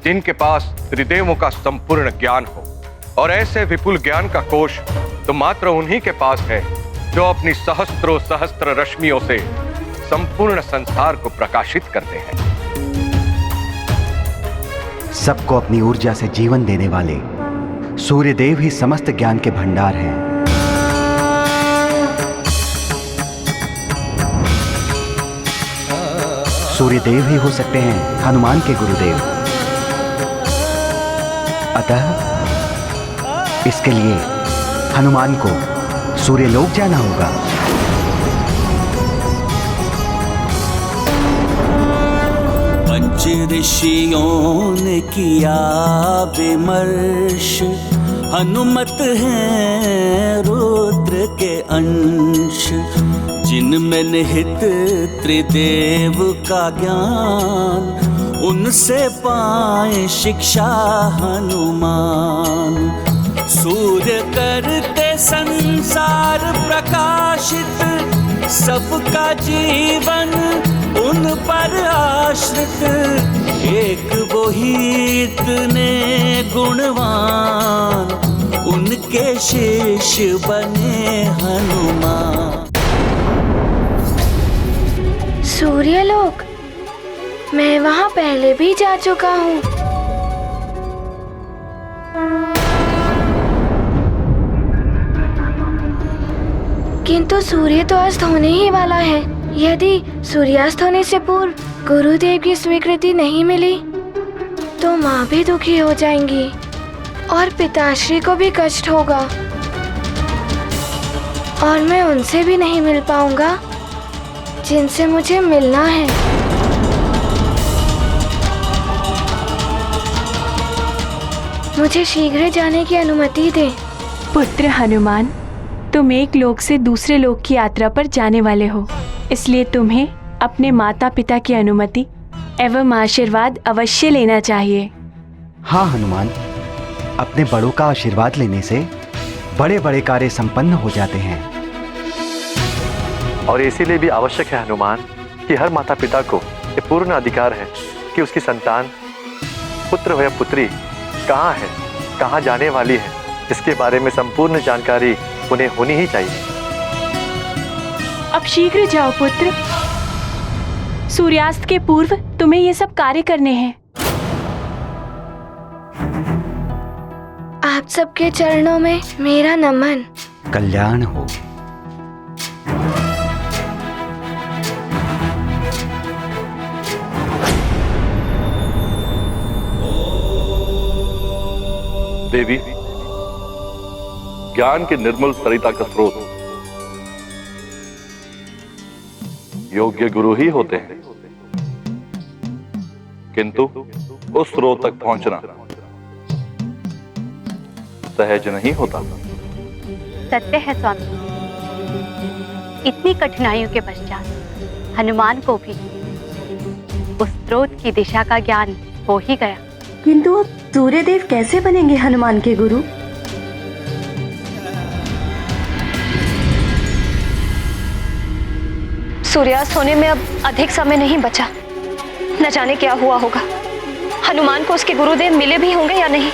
[SPEAKER 14] जिनके पास त्रिदेवों का संपूर्ण ज्ञान हो, और ऐसे विपुल ज्ञान का कोश तो मात्र उन्हीं के पास है जो अपनी सहस्त्रों सहस्त्र रश्मियों से संपूर्ण संसार को प्रकाशित करते हैं।
[SPEAKER 13] सबको अपनी ऊर्जा से जीवन देने वाले सूर्यदेव ही समस्त ज्ञान के भंडार हैं। सूर्यदेव ही हो सकते हैं हनुमान के गुरुदेव। अतः इसके लिए हनुमान को सूर्यलोक जाना होगा।
[SPEAKER 6] पंच ऋषियों ने किया विमर्श, हनुमत हैं रुद्र के अंश, जिनमें निहित त्रिदेव का ज्ञान, उनसे पाए शिक्षा हनुमान। सूर्य करते संसार प्रकाशित, सबका जीवन उन पर आश्रित, एक वो ही इतने गुणवान, उनके शिष्य बने हनुमान।
[SPEAKER 2] सूर्यलोक, मैं वहाँ पहले भी जा चुका हूँ। किंतु सूर्य तो अस्त होने ही वाला है। यदि सूर्यास्त होने से पूर्व गुरुदेव की स्वीकृति नहीं मिली तो माँ भी दुखी हो जाएंगी और पिताश्री को भी कष्ट होगा, और मैं उनसे भी नहीं मिल पाऊंगा जिनसे मुझे मिलना है। मुझे शीघ्र जाने की अनुमति दें।
[SPEAKER 9] पुत्र हनुमान, तुम एक लोक से दूसरे लोक की यात्रा पर जाने वाले हो, इसलिए तुम्हें अपने माता पिता की अनुमति एवं आशीर्वाद अवश्य लेना चाहिए।
[SPEAKER 13] हाँ हनुमान, अपने बड़ों का आशीर्वाद लेने से बड़े बड़े कार्य संपन्न हो जाते हैं।
[SPEAKER 15] और इसीलिए भी आवश्यक है हनुमान कि हर माता पिता को ये पूर्ण अधिकार है कि उसकी संतान, पुत्र हो या पुत्री, कहाँ है, कहाँ जाने वाली है, इसके बारे में संपूर्ण जानकारी उन्हें होनी ही चाहिए।
[SPEAKER 9] अब शीघ्र जाओ पुत्र, सूर्यास्त के पूर्व तुम्हें ये सब कार्य करने हैं।
[SPEAKER 2] आप सबके चरणों में मेरा नमन।
[SPEAKER 13] कल्याण हो।
[SPEAKER 16] देवी, ज्ञान की निर्मल सरिता का स्रोत योग्य गुरु ही होते हैं, किंतु उस स्रोत तक पहुंचना सहज नहीं होता।
[SPEAKER 17] सत्य है स्वामी, इतनी कठिनाइयों के पश्चात हनुमान को भी उस स्रोत की दिशा का ज्ञान हो ही गया।
[SPEAKER 18] किंतु अब सूर्यदेव कैसे बनेंगे हनुमान के गुरु?
[SPEAKER 4] सूर्यास्त होने में अब अधिक समय नहीं बचा। न जाने क्या हुआ होगा, हनुमान को उसके गुरुदेव मिले भी होंगे या नहीं।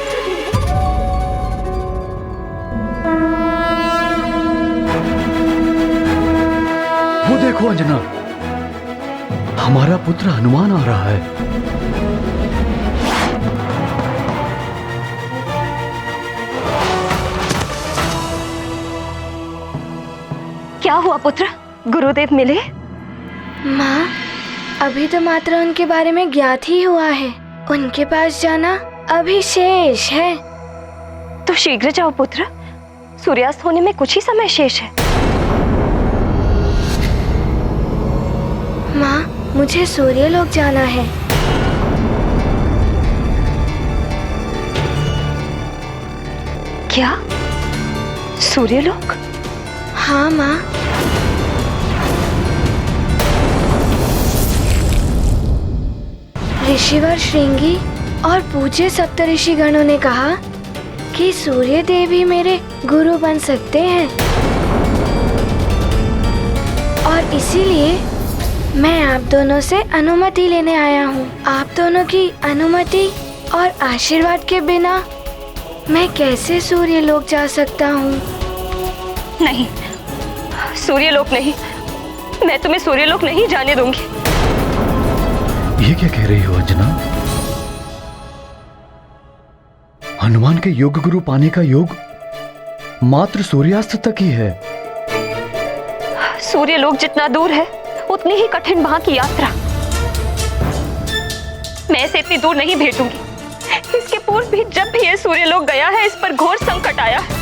[SPEAKER 12] वो देखो अंजना, हमारा पुत्र हनुमान आ रहा है।
[SPEAKER 4] क्या हुआ पुत्र, गुरुदेव मिले?
[SPEAKER 2] माँ, अभी तो मात्र उनके बारे में ज्ञात ही हुआ है। उनके पास जाना अभी शेष है।
[SPEAKER 4] तो शीघ्र जाओ पुत्र, सूर्यास्त होने में कुछ ही समय शेष है।
[SPEAKER 2] माँ, मुझे सूर्यलोक जाना है।
[SPEAKER 4] क्या? सूर्यलोक?
[SPEAKER 2] हाँ माँ। ऋषिवर श्रृंगी और पूज्य सप्तऋषि गणों ने कहा कि सूर्य देव ही मेरे गुरु बन सकते हैं, और इसीलिए मैं आप दोनों से अनुमति लेने आया हूँ। आप दोनों की अनुमति और आशीर्वाद के बिना मैं कैसे सूर्यलोक जा सकता हूँ?
[SPEAKER 4] नहीं, सूर्यलोक नहीं, मैं तुम्हें सूर्यलोक नहीं जाने दूंगी।
[SPEAKER 12] ये क्या कह रही हो अंजना? हनुमान के योग गुरु पाने का योग मात्र सूर्यास्त तक ही है।
[SPEAKER 4] सूर्यलोक जितना दूर है उतनी ही कठिन वहां की यात्रा। मैं इसे इतनी दूर नहीं भेजूंगी। इसके पूर्व भी जब भी ये सूर्यलोक गया है, इस पर घोर संकट आया है।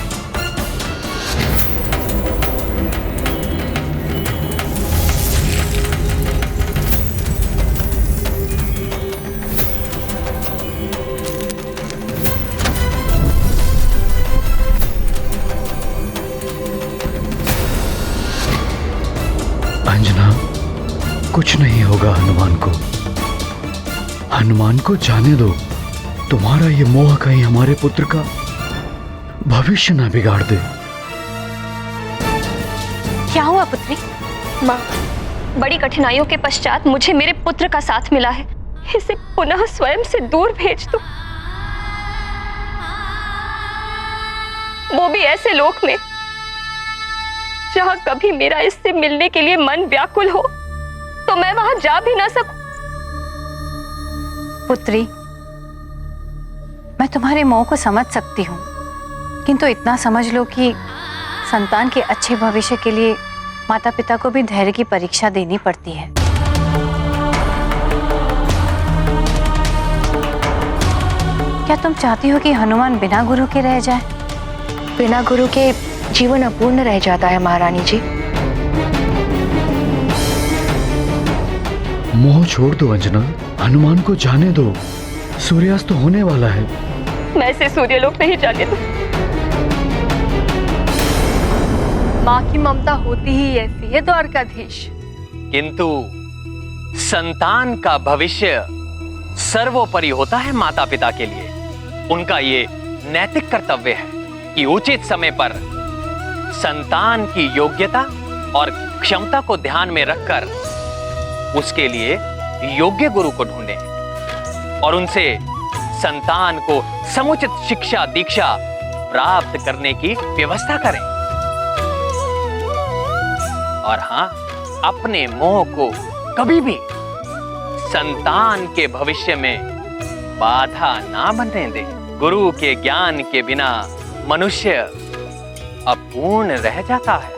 [SPEAKER 12] अंजना, कुछ नहीं होगा हनुमान को। हनुमान को जाने दो। तुम्हारा ये मोह कहीं हमारे पुत्र का भविष्य ना बिगाड़ दे।
[SPEAKER 4] क्या हुआ पुत्री? माँ, बड़ी कठिनाइयों के पश्चात मुझे मेरे पुत्र का साथ मिला है। इसे पुनः स्वयं से दूर भेज दो, वो भी ऐसे लोक में जहां कभी मेरा इससे मिलने के लिए मन व्याकुल हो तो मैं वहां जा भी ना सकूं।
[SPEAKER 17] पुत्री, मैं तुम्हारे मोह को समझ सकती हूँ, किंतु इतना समझ लो कि संतान के अच्छे भविष्य के लिए माता पिता को भी धैर्य की परीक्षा देनी पड़ती है। क्या तुम चाहती हो कि हनुमान बिना गुरु के रह जाए?
[SPEAKER 2] बिना गुरु के जीवन अपूर्ण रह जाता है महारानी जी।
[SPEAKER 12] मोह छोड़ दो अंजना, हनुमान को जाने दो। सूर्यास्त तो होने वाला है।
[SPEAKER 4] मैं इसे सूर्यलोक नहीं जाने दूं।
[SPEAKER 19] माँ की ममता होती ही ऐसी है द्वारकाधीश।
[SPEAKER 7] किंतु संतान का भविष्य सर्वोपरि होता है माता पिता के लिए। उनका ये नैतिक कर्तव्य है कि उचित समय पर संतान की योग्यता और क्षमता को ध्यान में रखकर उसके लिए योग्य गुरु को ढूंढें और उनसे संतान को समुचित शिक्षा दीक्षा प्राप्त करने की व्यवस्था करें। और हां, अपने मोह को कभी भी संतान के भविष्य में बाधा ना बनने दें। गुरु के ज्ञान के बिना मनुष्य अपूर्ण रह जाता है।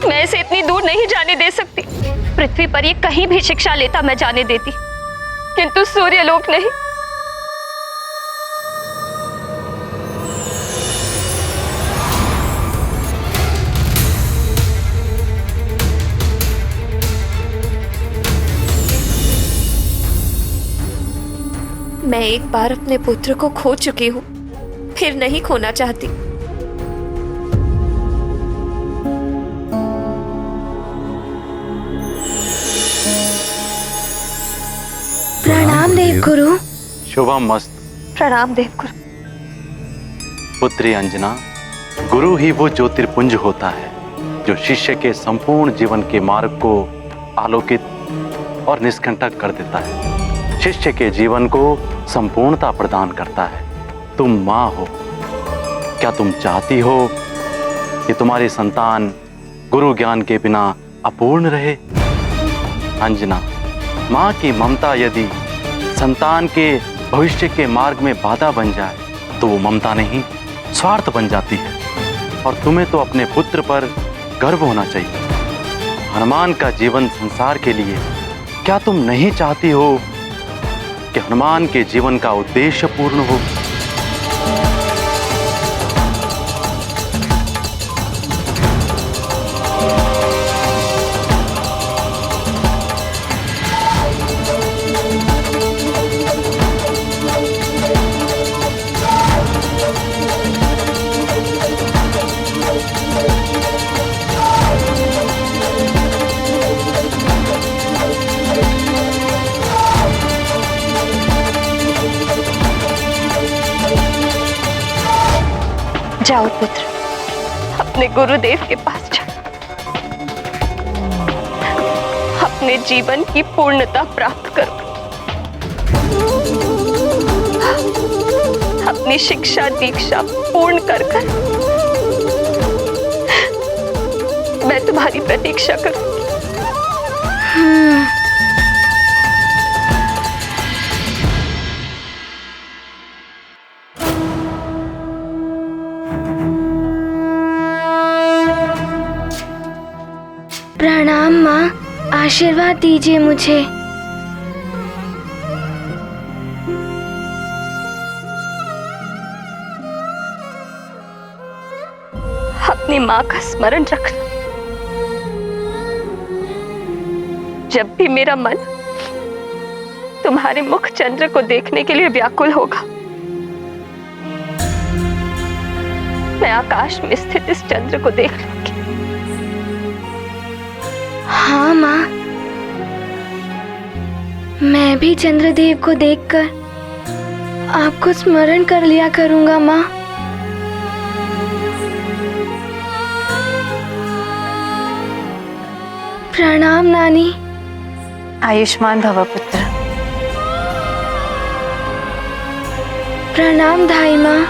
[SPEAKER 4] मैं इसे इतनी दूर नहीं जाने दे सकती। पृथ्वी पर ये कहीं भी शिक्षा लेता मैं जाने देती, किंतु सूर्यलोक नहीं। मैं एक बार अपने पुत्र को खो चुकी हूं, फिर नहीं खोना चाहती।
[SPEAKER 2] प्रणाम देव गुरु।
[SPEAKER 15] शुभम मस्त।
[SPEAKER 4] प्रणाम देव गुरु।
[SPEAKER 15] पुत्री अंजना, गुरु ही वो ज्योतिर्पुंज होता है जो शिष्य के संपूर्ण जीवन के मार्ग को आलोकित और निष्कंटक कर देता है, शिष्य के जीवन को संपूर्णता प्रदान करता है। तुम माँ हो, क्या तुम चाहती हो कि तुम्हारी संतान गुरु ज्ञान के बिना अपूर्ण रहे? अंजना, माँ की ममता यदि संतान के भविष्य के मार्ग में बाधा बन जाए तो वो ममता नहीं, स्वार्थ बन जाती है। और तुम्हें तो अपने पुत्र पर गर्व होना चाहिए। हनुमान का जीवन संसार के लिए, क्या तुम नहीं चाहती हो कि हनुमान के जीवन का उद्देश्य पूर्ण हो?
[SPEAKER 4] जाओ पुत्र, अपने गुरुदेव के पास जाओ। अपने जीवन की पूर्णता प्राप्त करो। अपनी शिक्षा दीक्षा पूर्ण कर मैं तुम्हारी प्रतीक्षा करूं।
[SPEAKER 2] प्रणाम माँ, आशीर्वाद दीजिए मुझे।
[SPEAKER 4] माँ का स्मरण रखना। जब भी मेरा मन तुम्हारे मुख चंद्र को देखने के लिए व्याकुल होगा, मैं आकाश में स्थित इस चंद्र को देख लूंगी।
[SPEAKER 2] हाँ माँ, मैं भी चंद्रदेव को देखकर आपको स्मरण कर लिया करूंगा माँ। प्रणाम नानी।
[SPEAKER 17] आयुष्मान भव पुत्र।
[SPEAKER 2] प्रणाम धाई माँ।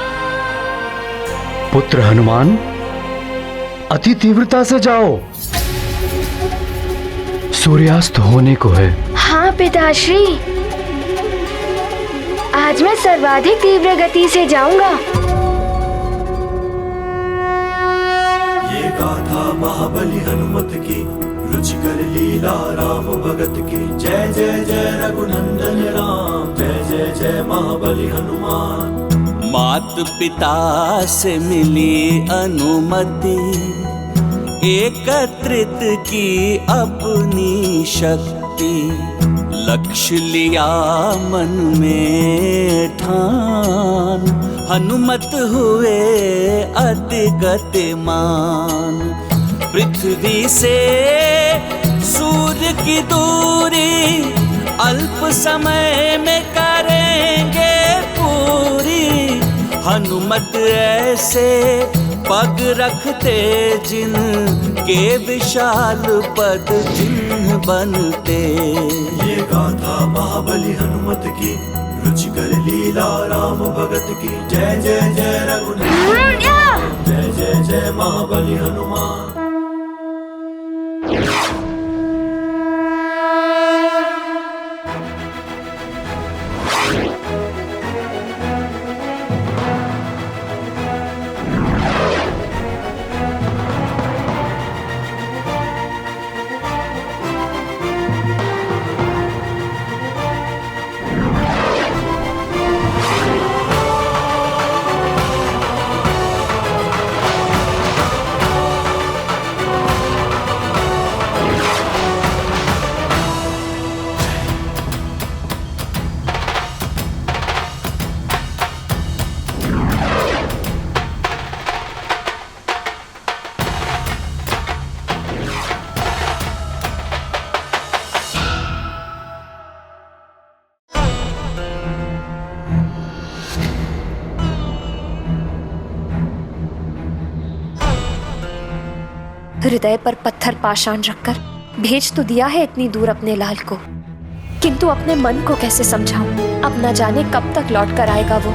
[SPEAKER 12] पुत्र हनुमान, अति तीव्रता से जाओ, सूर्यास्त होने को है।
[SPEAKER 2] हाँ पिताश्री, आज मैं सर्वाधिक तीव्र गति से जाऊंगा।
[SPEAKER 8] ये गाथा महाबली हनुमत की, रुचिकर लीला राम भगत की। जय जय जय रघुनंदन राम, जय जय जय महाबली हनुमान।
[SPEAKER 6] मात पिता से मिली अनुमति, एकत्रित की अपनी शक्ति। लक्ष्य लिया मन में ठान, हनुमत हुए अति गतिमान। पृथ्वी से सूर्य की दूरी, अल्प समय में करेंगे पूरी। हनुमत ऐसे पग रखते जिन के विशाल पद चिन्ह बनते।
[SPEAKER 8] ये गाथा महाबली हनुमत की, रुचिकर लीला राम भगत की। जय जय जय रघुनंदन, जय जय जय महाबली हनुमान।
[SPEAKER 4] हृदय पर पत्थर पाषाण रखकर भेज तो दिया है इतनी दूर अपने लाल को, किंतु अपने मन को कैसे समझाऊं? अब न जाने कब तक लौट कर आएगा वो।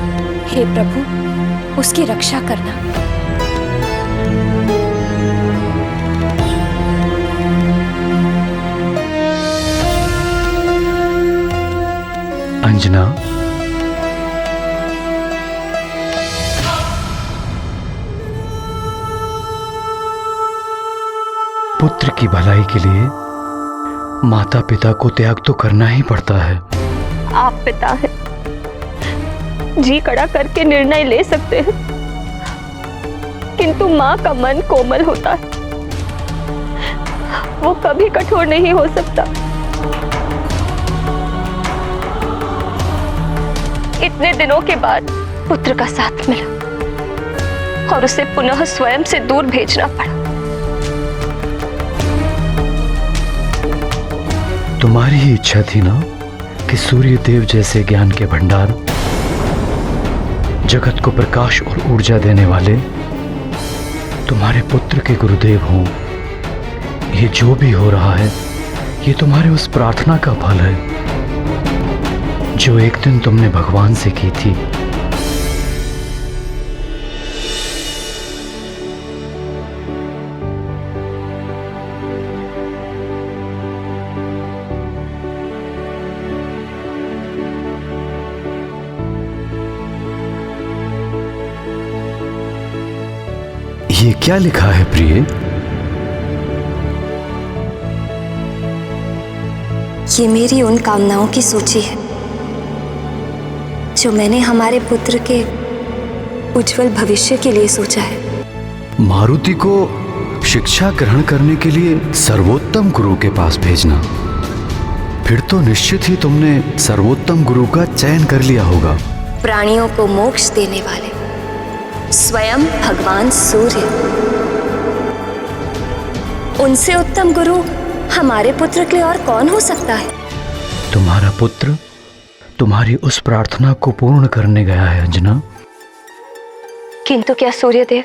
[SPEAKER 4] हे प्रभु, उसकी रक्षा करना।
[SPEAKER 12] अंजना, पुत्र की भलाई के लिए माता पिता को त्याग तो करना ही पड़ता है।
[SPEAKER 4] आप पिता हैं, जी कड़ा करके निर्णय ले सकते हैं, किंतु माँ का मन कोमल होता है, वो कभी कठोर नहीं हो सकता। इतने दिनों के बाद पुत्र का साथ मिला और उसे पुनः स्वयं से दूर भेजना पड़ा।
[SPEAKER 12] तुम्हारी ही इच्छा थी ना कि सूर्य देव जैसे ज्ञान के भंडार, जगत को प्रकाश और ऊर्जा देने वाले तुम्हारे पुत्र के गुरुदेव हों। ये जो भी हो रहा है, ये तुम्हारे उस प्रार्थना का फल है जो एक दिन तुमने भगवान से की थी। ये क्या लिखा है प्रिय?
[SPEAKER 4] ये मेरी उन कामनाओं की सूची है जो मैंने हमारे पुत्र के उज्जवल भविष्य के लिए सोचा है।
[SPEAKER 12] मारुति को शिक्षा ग्रहण करने के लिए सर्वोत्तम गुरु के पास भेजना। फिर तो निश्चित ही तुमने सर्वोत्तम गुरु का चयन कर लिया होगा।
[SPEAKER 4] प्राणियों को मोक्ष देने वाले स्वयं भगवान सूर्य, उनसे उत्तम गुरु हमारे पुत्र के लिए और कौन हो सकता है?
[SPEAKER 12] तुम्हारा पुत्र तुम्हारी उस प्रार्थना को पूर्ण करने गया है अंजना।
[SPEAKER 4] किंतु क्या सूर्यदेव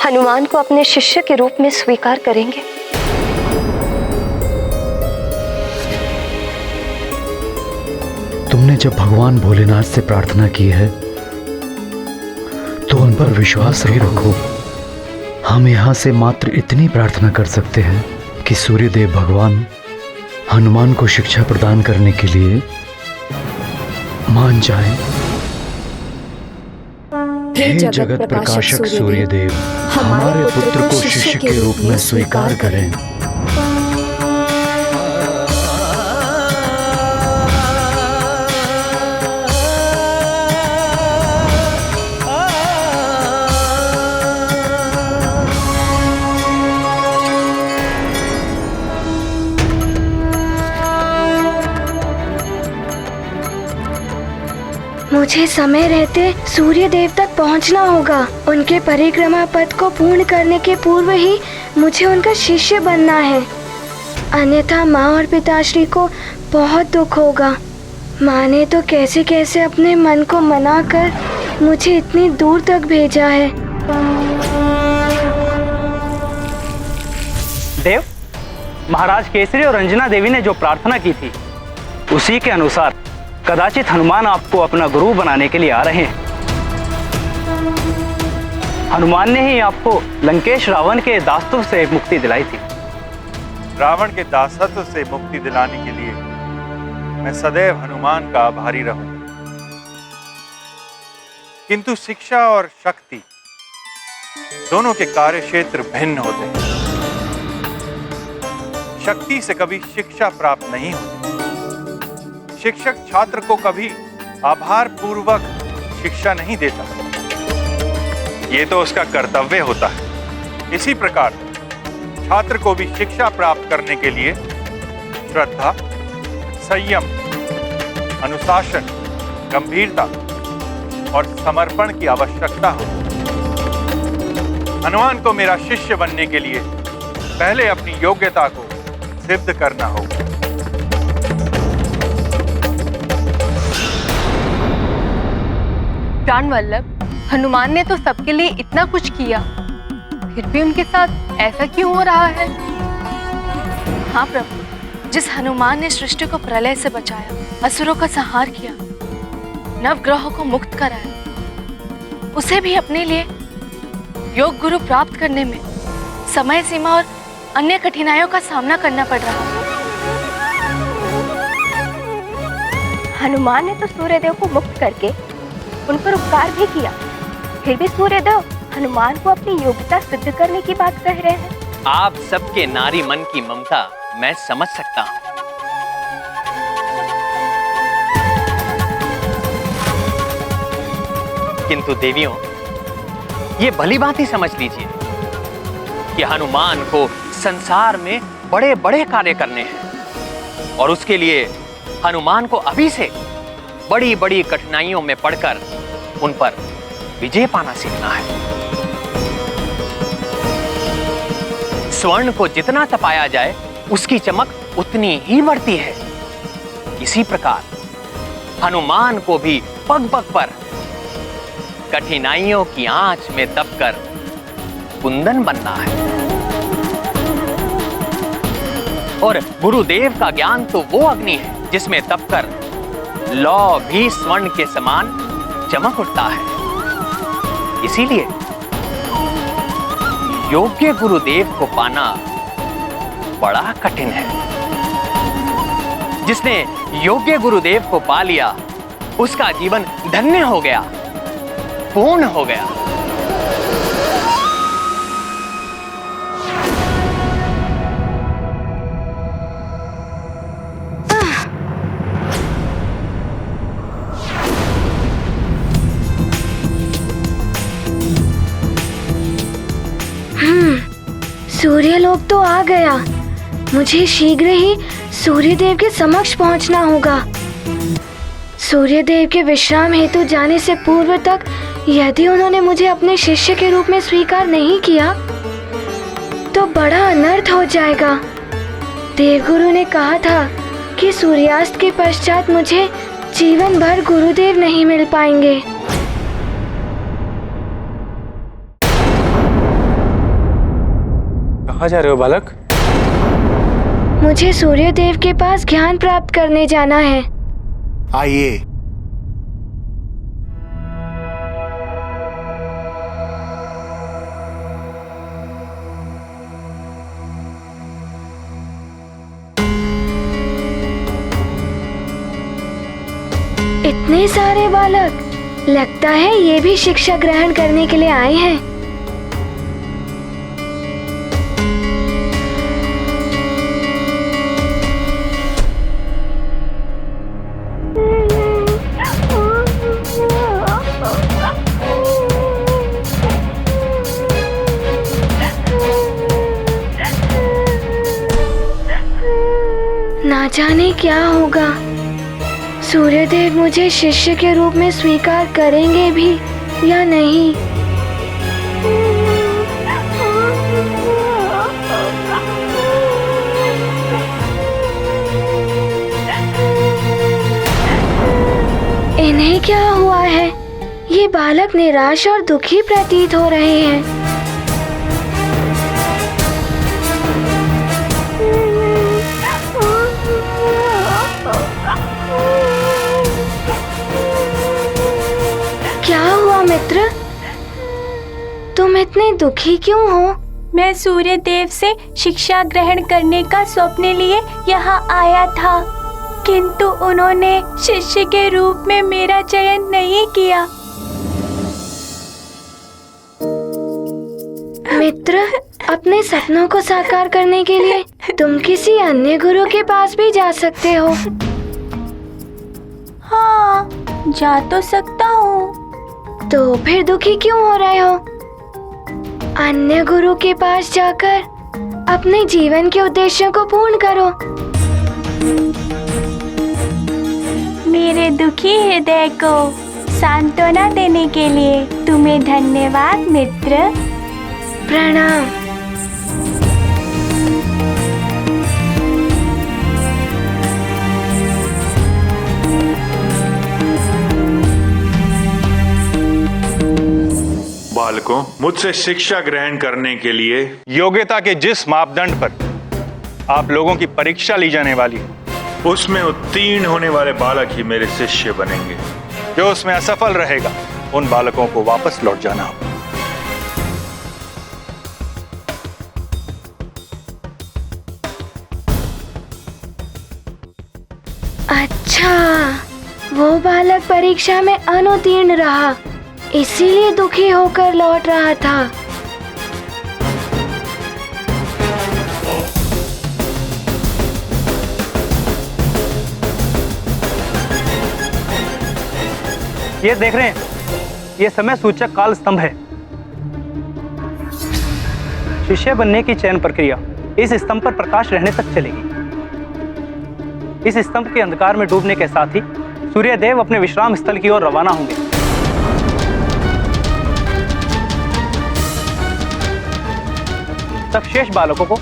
[SPEAKER 4] हनुमान को अपने शिष्य के रूप में स्वीकार करेंगे?
[SPEAKER 12] तुमने जब भगवान भोलेनाथ से प्रार्थना की है तो उन पर विश्वास ही रखो। हम यहां से मात्र इतनी प्रार्थना कर सकते हैं कि सूर्यदेव भगवान हनुमान को शिक्षा प्रदान करने के लिए मान जाएं। हे जगत प्रकाशक सूर्यदेव, हमारे पुत्र को शिष्य के रूप में स्वीकार करें।
[SPEAKER 2] मुझे समय रहते सूर्य देव तक पहुंचना होगा। उनके परिक्रमा पथ को पूर्ण करने के पूर्व ही मुझे उनका शिष्य बनना है, अन्यथा माँ और पिताश्री को बहुत दुख होगा। माँ ने तो कैसे कैसे अपने मन को मनाकर मुझे इतनी दूर तक भेजा है।
[SPEAKER 7] देव, महाराज केसरी और अंजना देवी ने जो प्रार्थना की थी उसी के अनुसार कदाचित हनुमान आपको अपना गुरु बनाने के लिए आ रहे हैं। हनुमान ने ही आपको लंकेश रावण के दासत्व से मुक्ति दिलाई थी।
[SPEAKER 3] रावण के दासत्व से मुक्ति दिलाने के लिए मैं सदैव हनुमान का आभारी रहूंगा। किंतु शिक्षा और शक्ति दोनों के कार्य क्षेत्र भिन्न होते हैं। शक्ति से कभी शिक्षा प्राप्त नहीं होती। शिक्षक छात्र को कभी आभार पूर्वक शिक्षा नहीं देता, ये तो उसका कर्तव्य होता है। इसी प्रकार छात्र को भी शिक्षा प्राप्त करने के लिए श्रद्धा, संयम, अनुशासन, गंभीरता और समर्पण की आवश्यकता होती है। हनुमान को मेरा शिष्य बनने के लिए पहले अपनी योग्यता को सिद्ध करना होगा।
[SPEAKER 19] प्राण वल्लभ, हनुमान ने तो सबके लिए इतना कुछ किया, फिर भी उनके साथ ऐसा क्यों हो रहा है?
[SPEAKER 9] हाँ प्रभु, जिस हनुमान ने सृष्टि को प्रलय से बचाया, असुरों का संहार किया, नवग्रहों को मुक्त कराया, उसे भी अपने लिए योग गुरु प्राप्त करने में समय सीमा और अन्य कठिनाइयों का सामना करना पड़ रहा है।
[SPEAKER 4] हनुमान ने तो सूर्यदेव को मुक्त करके उन पर उपकार भी किया, फिर भी सूर्यदेव हनुमान को अपनी योग्यता सिद्ध करने की बात कह रहे हैं।
[SPEAKER 20] आप सबके नारी मन की ममता मैं समझ सकता हूं, किंतु देवियों, ये भली बात ही समझ लीजिए कि हनुमान को संसार में बड़े बड़े कार्य करने हैं और उसके लिए हनुमान को अभी से बड़ी बड़ी कठिनाइयों में पड़कर उन पर विजय पाना सीखना है। स्वर्ण को जितना तपाया जाए उसकी चमक उतनी ही बढ़ती है। इसी प्रकार हनुमान को भी पग पग पर कठिनाइयों की आंच में दबकर कुंदन बनना है। और गुरुदेव का ज्ञान तो वो अग्नि है जिसमें दबकर लौ भी स्वर्ण के समान चमक उठता है। इसीलिए योग्य गुरुदेव को पाना बड़ा कठिन है। जिसने योग्य गुरुदेव को पा लिया उसका जीवन धन्य हो गया, पूर्ण हो गया।
[SPEAKER 2] सूर्यलोक तो आ गया। मुझे शीघ्र ही सूर्यदेव के समक्ष पहुंचना होगा। सूर्यदेव के विश्राम हेतु जाने से पूर्व तक यदि उन्होंने मुझे अपने शिष्य के रूप में स्वीकार नहीं किया तो बड़ा अनर्थ हो जाएगा। देवगुरु ने कहा था कि सूर्यास्त के पश्चात मुझे जीवन भर गुरुदेव नहीं मिल पाएंगे।
[SPEAKER 10] कहाँ जा रहे हो बालक?
[SPEAKER 2] मुझे सूर्यदेव के पास ज्ञान प्राप्त करने जाना है।
[SPEAKER 1] आइए।
[SPEAKER 2] इतने सारे बालक, लगता है ये भी शिक्षा ग्रहण करने के लिए आए हैं। ना जाने क्या होगा। सूर्यदेव मुझे शिष्य के रूप में स्वीकार करेंगे भी या नहीं। इन्हें क्या हुआ है? ये बालक निराश और दुखी प्रतीत हो रहे हैं। क्या हुआ मित्र? तुम इतने दुखी क्यों हो?
[SPEAKER 9] मैं सूर्यदेव से शिक्षा ग्रहण करने का स्वप्न लिए यहाँ आया था, किंतु उन्होंने शिष्य के रूप में मेरा चयन नहीं किया।
[SPEAKER 2] मित्र, अपने सपनों को साकार करने के लिए तुम किसी अन्य गुरु के पास भी जा सकते हो।
[SPEAKER 9] हाँ, जा तो सकता हूँ।
[SPEAKER 2] तो फिर दुखी क्यों हो रहे हो? अन्य गुरु के पास जाकर अपने जीवन के उद्देश्यों को पूर्ण करो।
[SPEAKER 9] मेरे दुखी हृदय को सांत्वना देने के लिए तुम्हें धन्यवाद मित्र।
[SPEAKER 2] प्रणाम।
[SPEAKER 21] बालकों, मुझसे शिक्षा ग्रहण करने के लिए
[SPEAKER 22] योग्यता के जिस मापदंड पर आप लोगों की परीक्षा ली जाने वाली है,
[SPEAKER 21] उसमें उत्तीर्ण होने वाले बालक ही मेरे शिष्य बनेंगे।
[SPEAKER 22] जो उसमें असफल रहेगा उन बालकों को वापस लौट जाना होगा।
[SPEAKER 2] अच्छा, वो बालक परीक्षा में अनुत्तीर्ण रहा, इसीलिए दुखी होकर लौट रहा था।
[SPEAKER 23] ये देख रहे हैं, ये समय सूचक काल स्तंभ है। शिष्य बनने की चयन प्रक्रिया इस स्तंभ पर प्रकाश रहने तक चलेगी। इस स्तंभ के अंधकार में डूबने के साथ ही सूर्यदेव अपने विश्राम स्थल की ओर रवाना होंगे। तब शेष बालकों को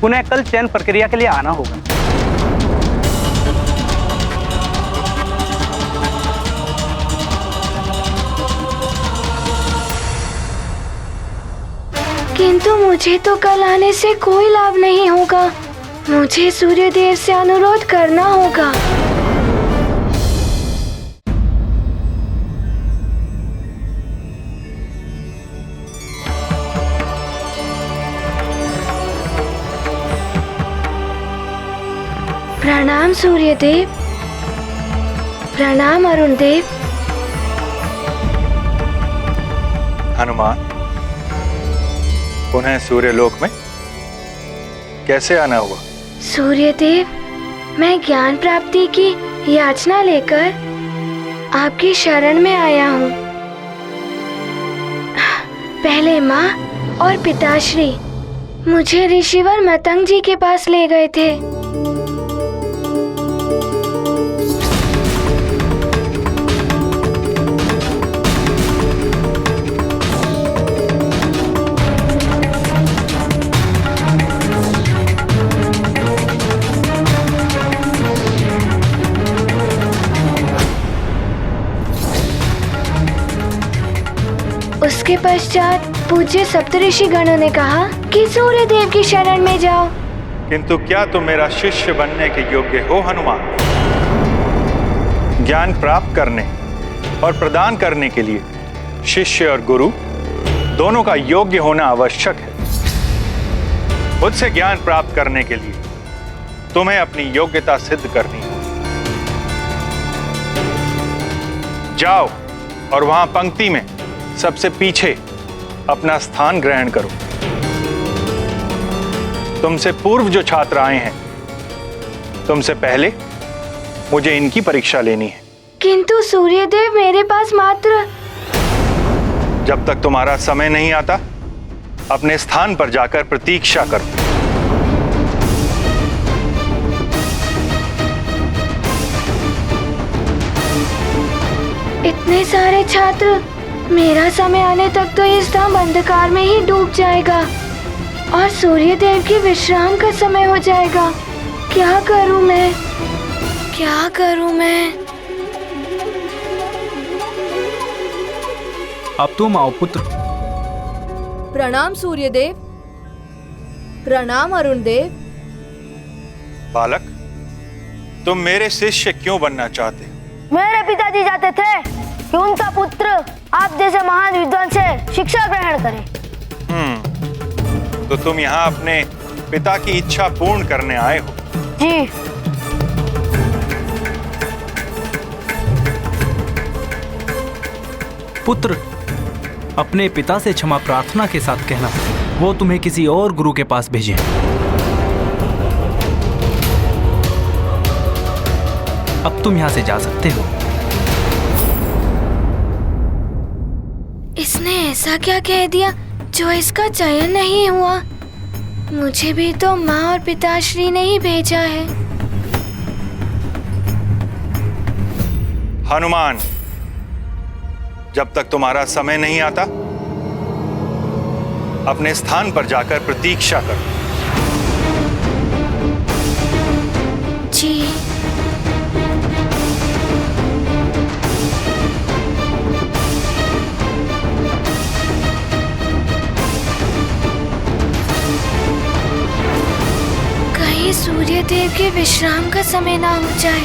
[SPEAKER 23] पुनः कल चयन प्रक्रिया के लिए आना होगा।
[SPEAKER 2] किंतु मुझे तो कल आने से कोई लाभ नहीं होगा। मुझे सूर्यदेव से अनुरोध करना होगा। प्रणाम सूर्यदेव। प्रणाम अरुण देव।
[SPEAKER 22] हनुमान, पुनः सूर्यलोक में कैसे आना हुआ?
[SPEAKER 2] सूर्यदेव, मैं ज्ञान प्राप्ति की याचना लेकर आपकी शरण में आया हूँ। पहले माँ और पिताश्री मुझे ऋषिवर मतंग जी के पास ले गए थे। उसके पश्चात पूज्य सप्तऋषि गणों ने कहा कि सूर्य देव की शरण में जाओ।
[SPEAKER 22] किंतु क्या तुम मेरा शिष्य बनने के योग्य हो हनुमान? ज्ञान प्राप्त करने और प्रदान करने के लिए शिष्य और गुरु दोनों का योग्य होना आवश्यक है। मुझसे ज्ञान प्राप्त करने के लिए तुम्हें अपनी योग्यता सिद्ध करनी है। जाओ और वहां पंक्ति में सबसे पीछे अपना स्थान ग्रहण करो। तुमसे पूर्व जो छात्र आए हैं, तुमसे पहले मुझे इनकी परीक्षा लेनी है।
[SPEAKER 2] किंतु सूर्यदेव मेरे पास मात्र।
[SPEAKER 22] जब तक तुम्हारा समय नहीं आता, अपने स्थान पर जाकर प्रतीक्षा करो।
[SPEAKER 2] इतने सारे छात्र, मेरा समय आने तक तो ये स्तंभ अंधकार में ही डूब जाएगा और सूर्यदेव की विश्राम का समय हो जाएगा। क्या करूं मैं? क्या करूं मैं?
[SPEAKER 5] अब तुम आओ पुत्र।
[SPEAKER 11] प्रणाम सूर्यदेव। प्रणाम अरुण देव।
[SPEAKER 22] बालक, तुम मेरे शिष्य क्यों बनना चाहते हो?
[SPEAKER 14] मेरे पिताजी चाहते थे कि उनका पुत्र आप जैसे महान विद्वान से शिक्षा ग्रहण करे।
[SPEAKER 22] तो तुम यहाँ अपने पिता की इच्छा पूर्ण करने आए हो?
[SPEAKER 14] जी।
[SPEAKER 5] पुत्र, अपने पिता से क्षमा प्रार्थना के साथ कहना वो तुम्हें किसी और गुरु के पास भेजें। अब तुम यहाँ से जा सकते हो।
[SPEAKER 2] इसने ऐसा क्या कह दिया जो इसका चयन नहीं हुआ? मुझे भी तो माँ और पिताश्री ने ही भेजा है।
[SPEAKER 22] हनुमान, जब तक तुम्हारा समय नहीं आता, अपने स्थान पर जाकर प्रतीक्षा करो।
[SPEAKER 2] जी। सूर्यदेव के विश्राम का समय ना हो जाए।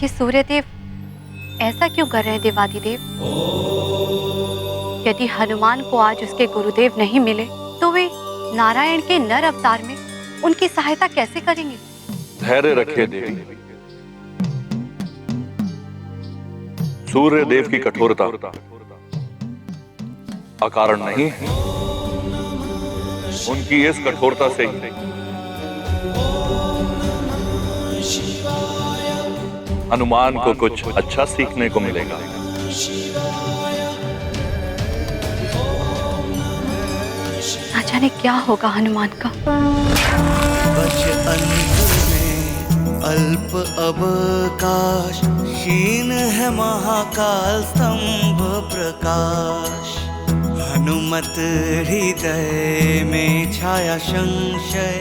[SPEAKER 17] ये सूर्यदेव ऐसा क्यों कर रहे हैं देवाधिदेव? यदि हनुमान को आज उसके गुरुदेव नहीं मिले तो वे नारायण के नर अवतार में उनकी सहायता कैसे करेंगे?
[SPEAKER 16] धैर्य रखिए देवी। सूर्य देव की कठोरता अकारण नहीं है। उनकी इस कठोरता से ही हनुमान को कुछ अच्छा सीखने को मिलेगा।
[SPEAKER 17] ना जाने क्या होगा हनुमान का।
[SPEAKER 6] अल्प अवकाश, क्षीण है महाकाल स्तंभ प्रकाश। हनुमत हृदय में छाया संशय,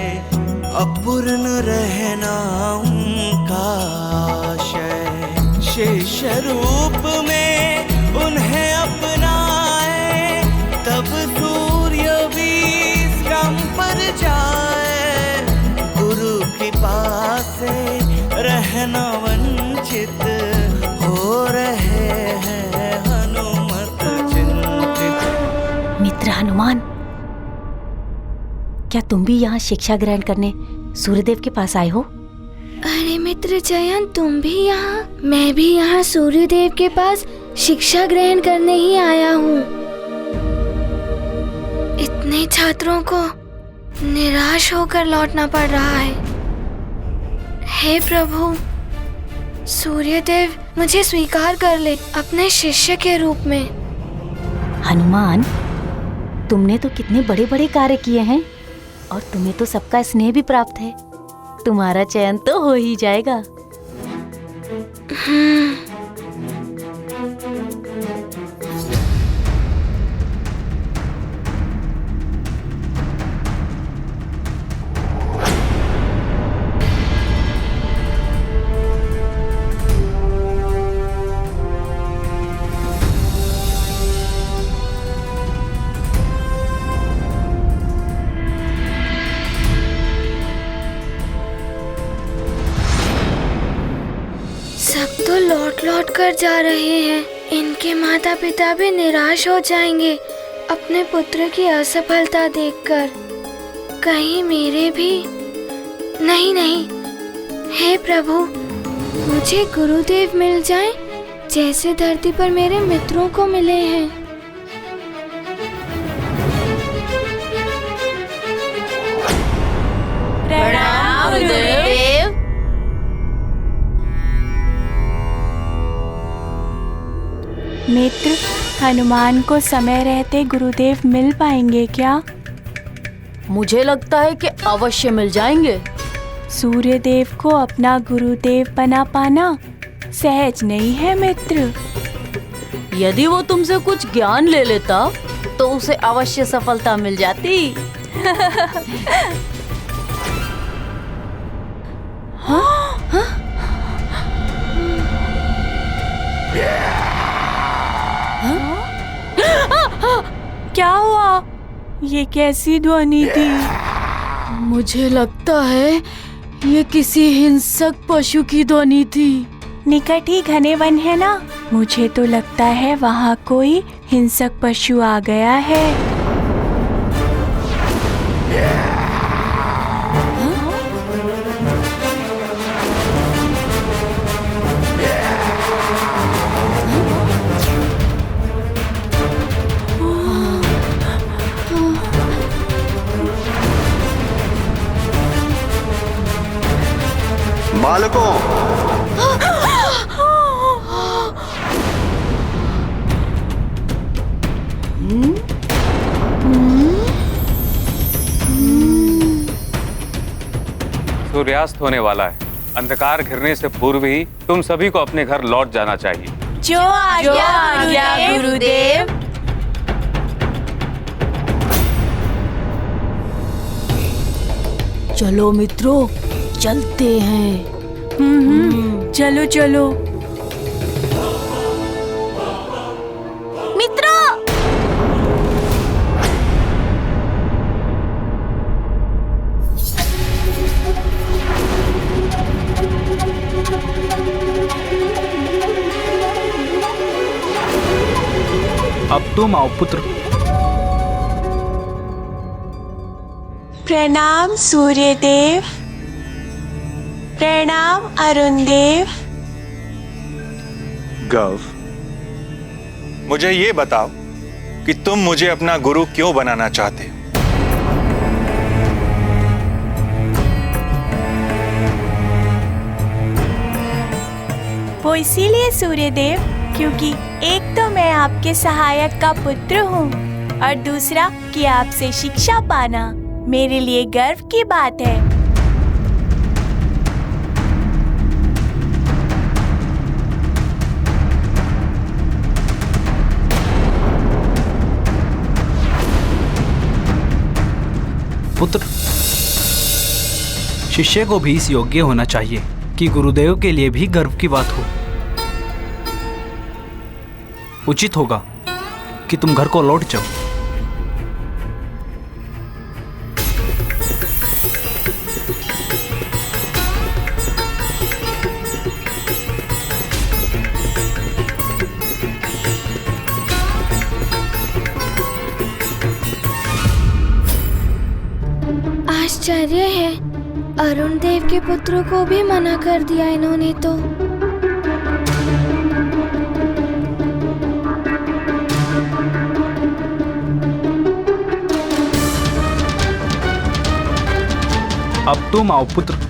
[SPEAKER 6] अपूर्ण रहना उनका आशय। शिष्य रूप में उन्हें अपनाए, तब सूर्य भी स्तंभ पर जाए। गुरु कृपा से रहना वंचित हो रहे हैं हनुमत चिंतित।
[SPEAKER 24] मित्र हनुमान, क्या तुम भी यहाँ शिक्षा ग्रहण करने सूर्यदेव के पास आए हो?
[SPEAKER 2] अरे मित्र जयन, तुम भी यहाँ? मैं भी यहाँ सूर्यदेव के पास शिक्षा ग्रहण करने ही आया हूँ। इतने छात्रों को निराश होकर लौटना पड़ रहा है। हे प्रभु, सूर्यदेव मुझे स्वीकार कर ले अपने शिष्य के रूप में।
[SPEAKER 24] हनुमान, तुमने तो कितने बड़े बड़े कार्य किए हैं और तुम्हें तो सबका स्नेह भी प्राप्त है। तुम्हारा चयन तो हो ही जाएगा।
[SPEAKER 2] सब तो लौट लौट कर जा रहे हैं। इनके माता पिता भी निराश हो जाएंगे अपने पुत्र की असफलता देखकर। कहीं मेरे भी नहीं। हे प्रभु, मुझे गुरुदेव मिल जाएं जैसे धरती पर मेरे मित्रों को मिले हैं।
[SPEAKER 24] प्रणाम गुरुदेव।
[SPEAKER 9] मित्र, हनुमान को समय रहते गुरुदेव मिल पाएंगे क्या?
[SPEAKER 24] मुझे लगता है कि अवश्य मिल जाएंगे।
[SPEAKER 9] सूर्यदेव को अपना गुरुदेव बना पाना सहज नहीं है मित्र।
[SPEAKER 24] यदि वो तुमसे कुछ ज्ञान ले लेता तो उसे अवश्य सफलता मिल जाती।
[SPEAKER 9] क्या हुआ? ये कैसी ध्वनि थी?
[SPEAKER 24] मुझे लगता है ये किसी हिंसक पशु की ध्वनि थी।
[SPEAKER 9] निकट ही घने वन है ना, मुझे तो लगता है वहाँ कोई हिंसक पशु आ गया है।
[SPEAKER 8] बालकों,
[SPEAKER 20] सूर्यास्त होने वाला है। अंधकार घिरने से पूर्व ही तुम सभी को अपने घर लौट जाना चाहिए।
[SPEAKER 9] जो आज्ञा गुरुदेव।
[SPEAKER 24] चलो मित्रों, चलते हैं।
[SPEAKER 9] चलो चलो
[SPEAKER 24] मित्रों।
[SPEAKER 5] अब तुम आओ पुत्र।
[SPEAKER 9] प्रणाम सूर्यदेव। प्रणाम अरुण देव।
[SPEAKER 22] गव, मुझे ये बताओ कि तुम मुझे अपना गुरु क्यों बनाना चाहते हो?
[SPEAKER 9] वो इसीलिए सूर्यदेव, क्योंकि एक तो मैं आपके सहायक का पुत्र हूँ और दूसरा कि आपसे शिक्षा पाना मेरे लिए गर्व की बात है।
[SPEAKER 5] पुत्र, शिष्य को भी इस योग्य होना चाहिए कि गुरुदेव के लिए भी गर्व की बात हो। उचित होगा कि तुम घर को लौट जाओ।
[SPEAKER 2] आश्चर्य है, अरुण देव के पुत्र को भी मना कर दिया इन्होंने तो।
[SPEAKER 5] अब तुम आओ पुत्र।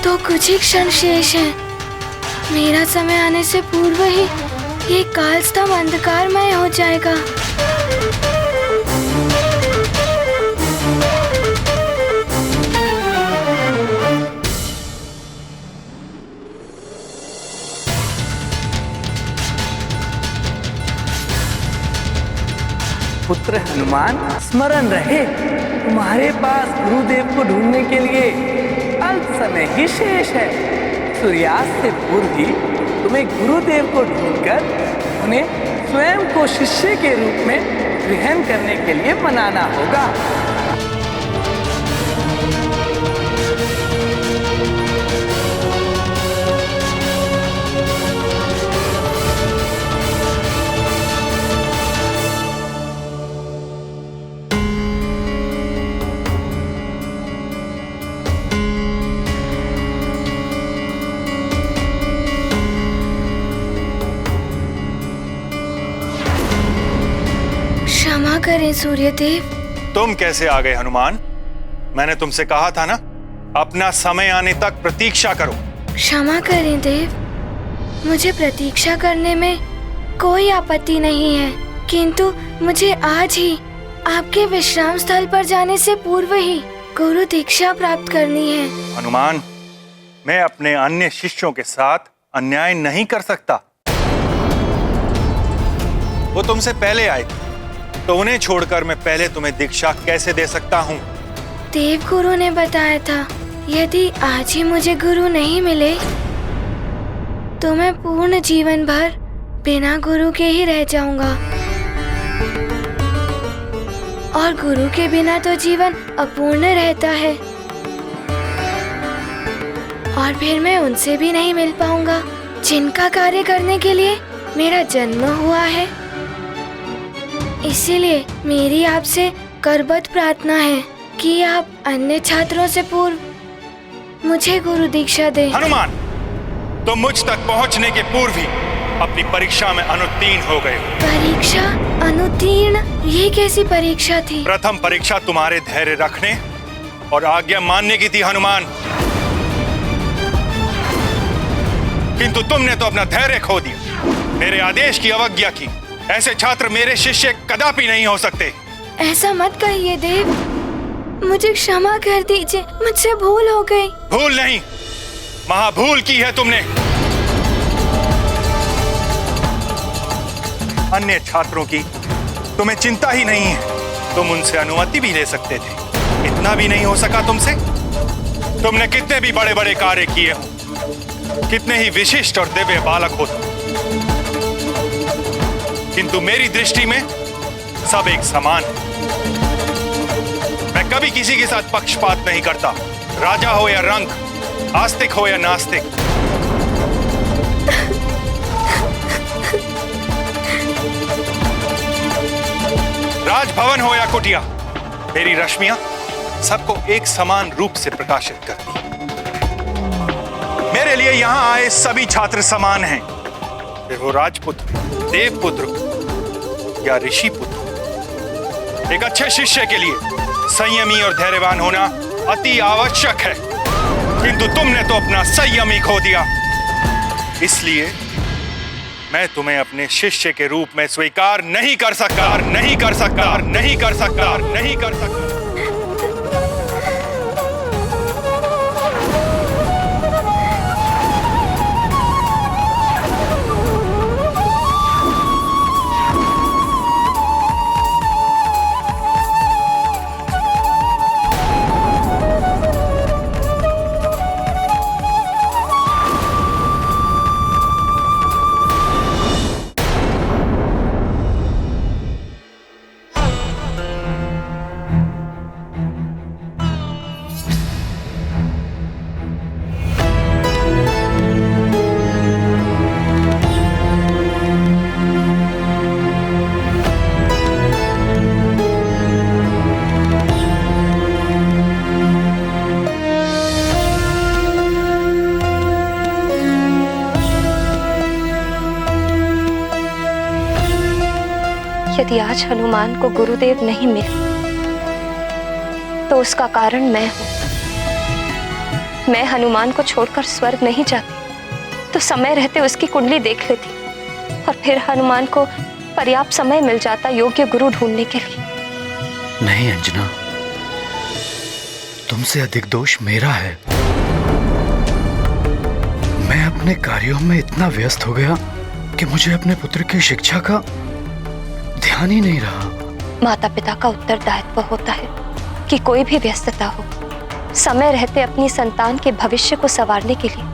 [SPEAKER 2] तो कुछ ही क्षण शेष है। मेरा समय आने से पूर्व ही ये कालस्तंभ अंधकारमय हो जाएगा।
[SPEAKER 7] पुत्र हनुमान, स्मरण रहे तुम्हारे पास गुरुदेव को ढूंढने के लिए अल्प समय ही शेष है। सूर्यास्त से पूर्व ही तुम्हें गुरुदेव को ढूंढकर उन्हें स्वयं को शिष्य के रूप में ग्रहण करने के लिए मनाना होगा।
[SPEAKER 2] क्षमा करें सूर्यदेव।
[SPEAKER 22] तुम कैसे आ गए हनुमान? मैंने तुमसे कहा था ना, अपना समय आने तक प्रतीक्षा करो।
[SPEAKER 2] क्षमा करें देव, मुझे प्रतीक्षा करने में कोई आपत्ति नहीं है, किंतु मुझे आज ही आपके विश्राम स्थल पर जाने से पूर्व ही गुरु दीक्षा प्राप्त करनी है।
[SPEAKER 22] हनुमान, मैं अपने अन्य शिष्यों के साथ अन्याय नहीं कर सकता। वो तुमसे पहले आए तो उन्हें छोड़कर मैं पहले तुम्हें दीक्षा कैसे दे सकता हूँ?
[SPEAKER 2] देव गुरु ने बताया था यदि आज ही मुझे गुरु नहीं मिले तो मैं पूर्ण जीवन भर बिना गुरु के ही रह जाऊंगा, और गुरु के बिना तो जीवन अपूर्ण रहता है, और फिर मैं उनसे भी नहीं मिल पाऊंगा जिनका कार्य करने के लिए मेरा जन्म हुआ है। इसीलिए मेरी आपसे करबद्ध प्रार्थना है कि आप अन्य छात्रों से पूर्व मुझे गुरु दीक्षा दें।
[SPEAKER 22] हनुमान, तुम मुझ तक पहुंचने के पूर्व ही अपनी परीक्षा में अनुत्तीर्ण हो गए।
[SPEAKER 2] परीक्षा अनुत्तीर्ण? ये कैसी परीक्षा थी?
[SPEAKER 22] प्रथम परीक्षा तुम्हारे धैर्य रखने और आज्ञा मानने की थी हनुमान, किंतु तुमने तो अपना धैर्य खो दिया, मेरे आदेश की अवज्ञा की। ऐसे छात्र मेरे शिष्य कदापि नहीं हो सकते।
[SPEAKER 2] ऐसा मत कहिए देव, मुझे क्षमा कर दीजिए, मुझसे भूल हो गई।
[SPEAKER 22] भूल नहीं, महाभूल की है तुमने। अन्य छात्रों की तुम्हें चिंता ही नहीं है, तुम उनसे अनुमति भी ले सकते थे, इतना भी नहीं हो सका तुमसे? तुमने कितने भी बड़े बड़े कार्य किए हो, कितने ही विशिष्ट और दिव्य बालक हो, किंतु मेरी दृष्टि में सब एक समान है। मैं कभी किसी के साथ पक्षपात नहीं करता, राजा हो या रंक, आस्तिक हो या नास्तिक। राजभवन हो या कुटिया, मेरी रश्मियां सबको एक समान रूप से प्रकाशित करती हैं। मेरे लिए यहां आए सभी छात्र समान हैं, फिर वो राजपुत्र, देवपुत्र या ऋषि पुत्र। एक अच्छे शिष्य के लिए संयमी और धैर्यवान होना अति आवश्यक है, किंतु तुमने तो अपना संयम ही खो दिया। इसलिए मैं तुम्हें अपने शिष्य के रूप में स्वीकार नहीं कर सकता, नहीं कर सकता, नहीं कर सकता, नहीं कर सकता।
[SPEAKER 4] यदि आज हनुमान को गुरुदेव नहीं मिले तो उसका कारण मैं हूं। मैं हनुमान को छोड़कर स्वर्ग नहीं जाती तो समय रहते उसकी कुंडली देख लेती और फिर हनुमान को पर्याप्त समय मिल जाता योग्य गुरु ढूंढने के लिए।
[SPEAKER 12] नहीं अंजना, तुमसे अधिक दोष मेरा है। मैं अपने कार्यों में इतना व्यस्त हो गया कि मुझे अपने पुत्र की शिक्षा का ध्यान ही नहीं रहा।
[SPEAKER 4] माता पिता का उत्तरदायित्व होता है कि कोई भी व्यस्तता हो, समय रहते अपनी संतान के भविष्य को संवारने के लिए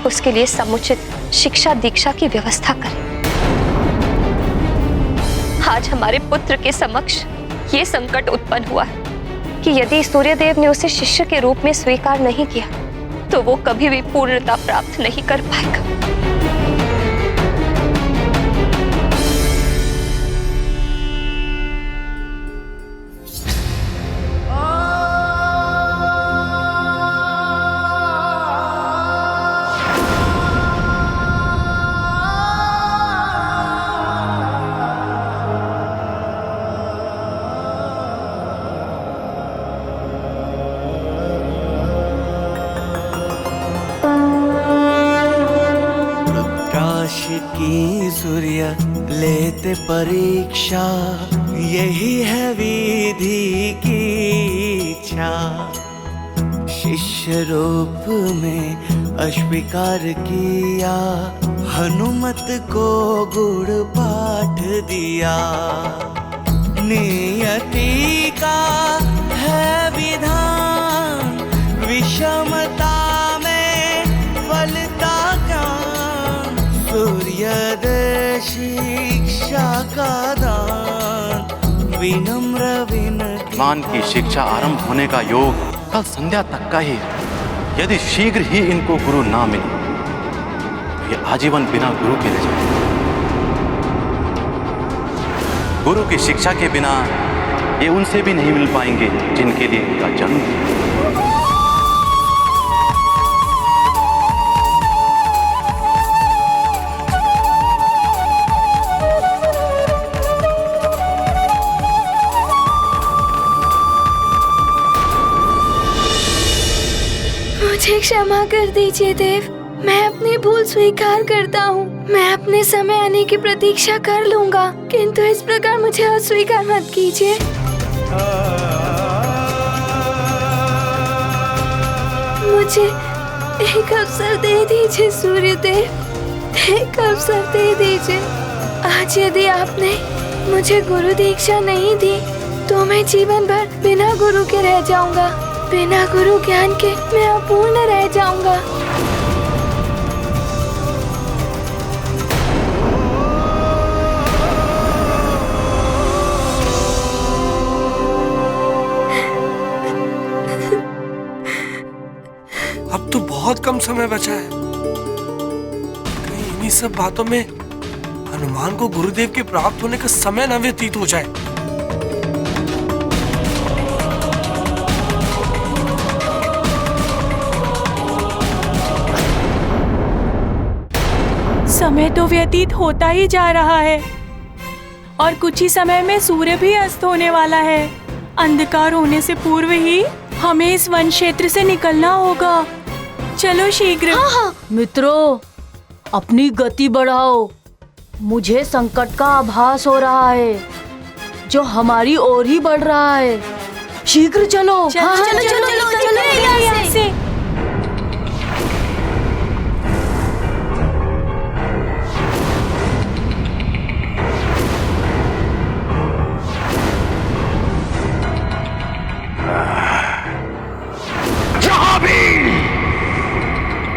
[SPEAKER 4] उसके लिए समुचित शिक्षा दीक्षा की व्यवस्था करें। आज हमारे पुत्र के समक्ष ये संकट उत्पन्न हुआ है कि यदि सूर्यदेव ने उसे शिष्य के रूप में स्वीकार नहीं किया तो वो कभी भी पूर्णता प्राप्त नहीं कर पाएगा।
[SPEAKER 6] की सूर्य लेते परीक्षा, यही है विधि की इच्छा। शिष्य रूप में अस्वीकार किया, हनुमत को गुड़ पाठ दिया। नियति का है विधान, विषमता में फलता ज्ञान। सूर्योदय शिक्षा का दान, विनम्र विनती।
[SPEAKER 3] मान की शिक्षा आरंभ होने का योग कल संध्या तक का ही है। यदि शीघ्र ही इनको गुरु ना मिले तो ये आजीवन बिना गुरु के रह जाएंगे। गुरु की शिक्षा के बिना ये उनसे भी नहीं मिल पाएंगे जिनके लिए इनका जन्म है।
[SPEAKER 2] मुझे क्षमा कर दीजिए देव, मैं अपनी भूल स्वीकार करता हूँ। मैं अपने समय आने की प्रतीक्षा कर लूंगा, किंतु इस प्रकार मुझे अस्वीकार मत कीजिए। मुझे एक अवसर दे दीजिए सूर्यदेव, एक अवसर दे दीजिए। आज यदि आपने मुझे गुरु दीक्षा नहीं दी तो मैं जीवन भर बिना गुरु के रह जाऊंगा। बिना गुरु ज्ञान के मैं अपूर्ण रह जाऊंगा।
[SPEAKER 10] अब तो बहुत कम समय बचा है। कहीं इन्हीं सब बातों में हनुमान को गुरुदेव के प्राप्त होने का समय न व्यतीत हो जाए।
[SPEAKER 9] समय तो व्यतीत होता ही जा रहा है और कुछ ही समय में सूर्य भी अस्त होने वाला है। अंधकार होने से पूर्व ही हमें इस वन क्षेत्र से निकलना होगा। चलो शीघ्र।
[SPEAKER 24] हाँ। मित्रों, अपनी गति बढ़ाओ। मुझे संकट का आभास हो रहा है जो हमारी ओर ही बढ़ रहा है। शीघ्र चलो।
[SPEAKER 9] चलो यहाँ से।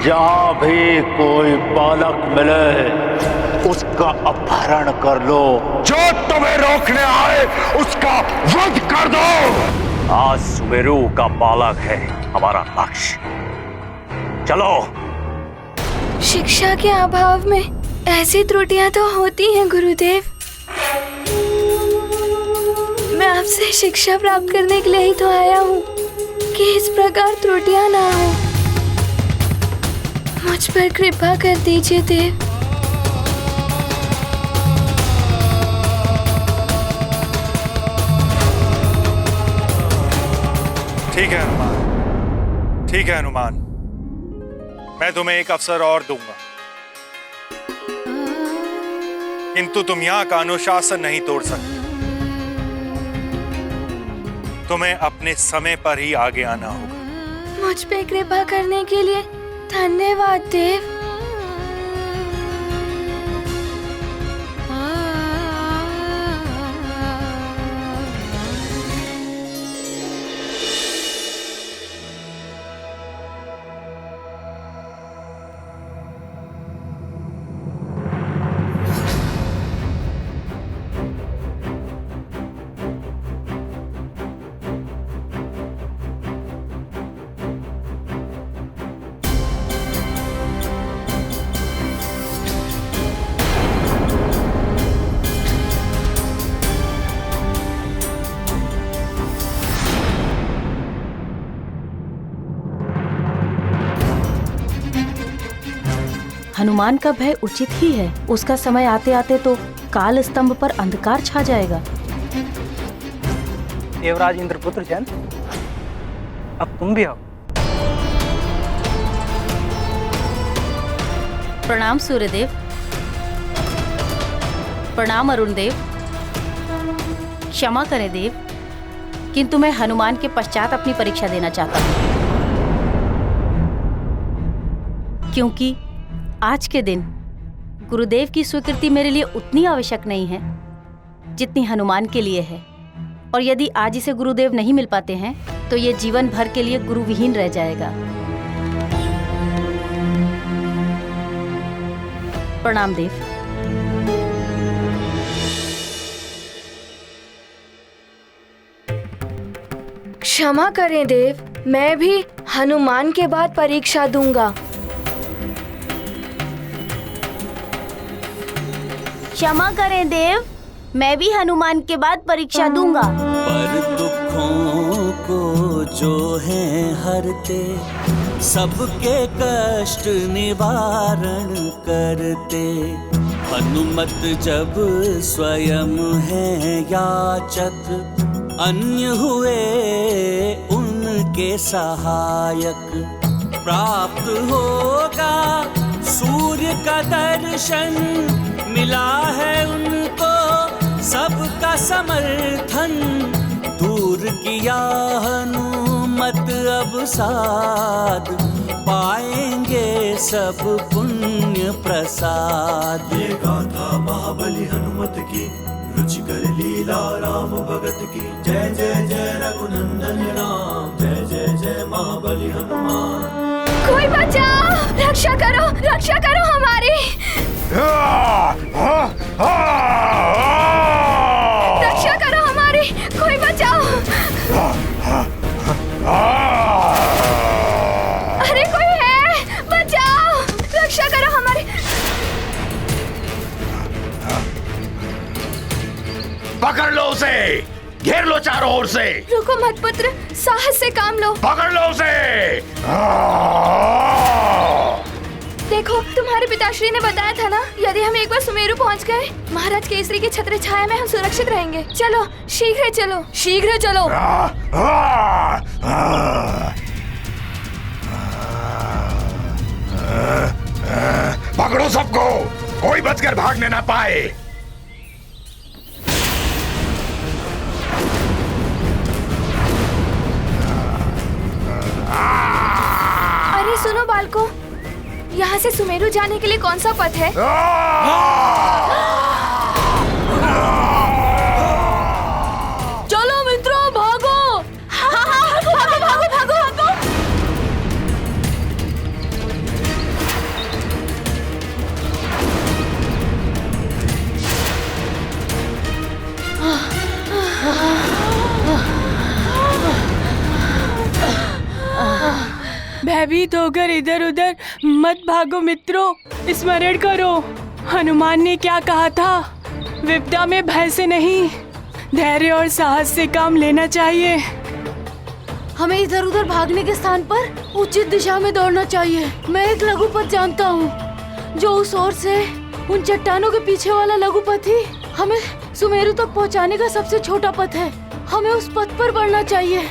[SPEAKER 3] जहां भी कोई बालक मिले उसका अपहरण कर लो। जो तुम्हें रोकने आए उसका वध कर दो। आज सुमेरु का बालक है हमारा लक्ष्य। चलो।
[SPEAKER 2] शिक्षा के अभाव में ऐसी त्रुटियां तो होती हैं गुरुदेव। मैं आपसे शिक्षा प्राप्त करने के लिए ही तो आया हूँ कि इस प्रकार त्रुटियां ना हो। मुझ पर कृपा कर दीजिए देव।
[SPEAKER 22] ठीक है हनुमान, ठीक है हनुमान, मैं तुम्हें एक अवसर और दूंगा, किंतु तुम यहाँ का अनुशासन नहीं तोड़ सकते। तुम्हें अपने समय पर ही आगे आना होगा।
[SPEAKER 2] मुझ पे कृपा करने के लिए धन्यवाद देव।
[SPEAKER 24] हनुमान का भय उचित ही है। उसका समय आते आते तो काल स्तंभ पर अंधकार छा जाएगा।
[SPEAKER 23] देवराज इंद्रपुत्र जैन, अब तुम भी आओ।
[SPEAKER 24] प्रणाम सूर्यदेव। प्रणाम अरुण देव। क्षमा करें देव, किंतु मैं हनुमान के पश्चात अपनी परीक्षा देना चाहता हूँ, क्योंकि आज के दिन गुरुदेव की स्वीकृति मेरे लिए उतनी आवश्यक नहीं है जितनी हनुमान के लिए है। और यदि आज इसे गुरुदेव नहीं मिल पाते हैं तो ये जीवन भर के लिए गुरुविहीन रह जाएगा। प्रणाम देव।
[SPEAKER 2] क्षमा करें देव, मैं भी हनुमान के बाद परीक्षा दूंगा।
[SPEAKER 24] क्षमा करें देव, मैं भी हनुमान के बाद परीक्षा दूंगा।
[SPEAKER 6] पर दुखों को जो है हरते, सबके कष्ट निवारण करते, हनुमत जब स्वयं है याचक, अन्य हुए उनके सहायक। प्राप्त होगा सूर्य का दर्शन, मिला है उनको सबका समर्थन, दूर किया हनुमत अब साध, पाएंगे सब पुण्य प्रसाद।
[SPEAKER 8] ये गाथा महाबली हनुमत की, रुचिकर लीला राम भगत की। जय जय जय रघुनंदन राम, जय जय जय महाबली हनुमान।
[SPEAKER 2] कोई बचाओ, रक्षा करो हमारी। रक्षा करो हमारी, कोई बचाओ। अरे कोई है, बचाओ, रक्षा करो हमारी।
[SPEAKER 3] पकड़ लो उसे, घेर लो चारों ओर से।
[SPEAKER 2] रुको मत पुत्र, साहस से काम लो।
[SPEAKER 3] पकड़ लो उसे।
[SPEAKER 2] देखो, तुम्हारे पिताश्री ने बताया था ना, यदि हम एक बार सुमेरु पहुंच गए, महाराज केसरी की छत्र छाया में हम सुरक्षित रहेंगे। चलो, शीघ्र चलो, शीघ्र चलो।
[SPEAKER 3] पकड़ो सबको, कोई बचकर भागने ना पाए।
[SPEAKER 2] अरे सुनो बालको, यहाँ से सुमेरु जाने के लिए कौन सा पथ है?
[SPEAKER 24] चलो मित्रों, भागो।
[SPEAKER 2] भागो भागो भागो भागो।
[SPEAKER 9] भयभीत होकर इधर उधर मत भागो मित्रों, स्मरण करो हनुमान ने क्या कहा था। विपदा में भय से नहीं, धैर्य और साहस से काम लेना चाहिए।
[SPEAKER 24] हमें इधर उधर भागने के स्थान पर उचित दिशा में दौड़ना चाहिए। मैं एक लघु पथ जानता हूँ जो उस ओर से उन चट्टानों के पीछे वाला लघु पथ ही हमें सुमेरु तक पहुँचाने का सबसे छोटा पथ है। हमें उस पथ पर बढ़ना चाहिए।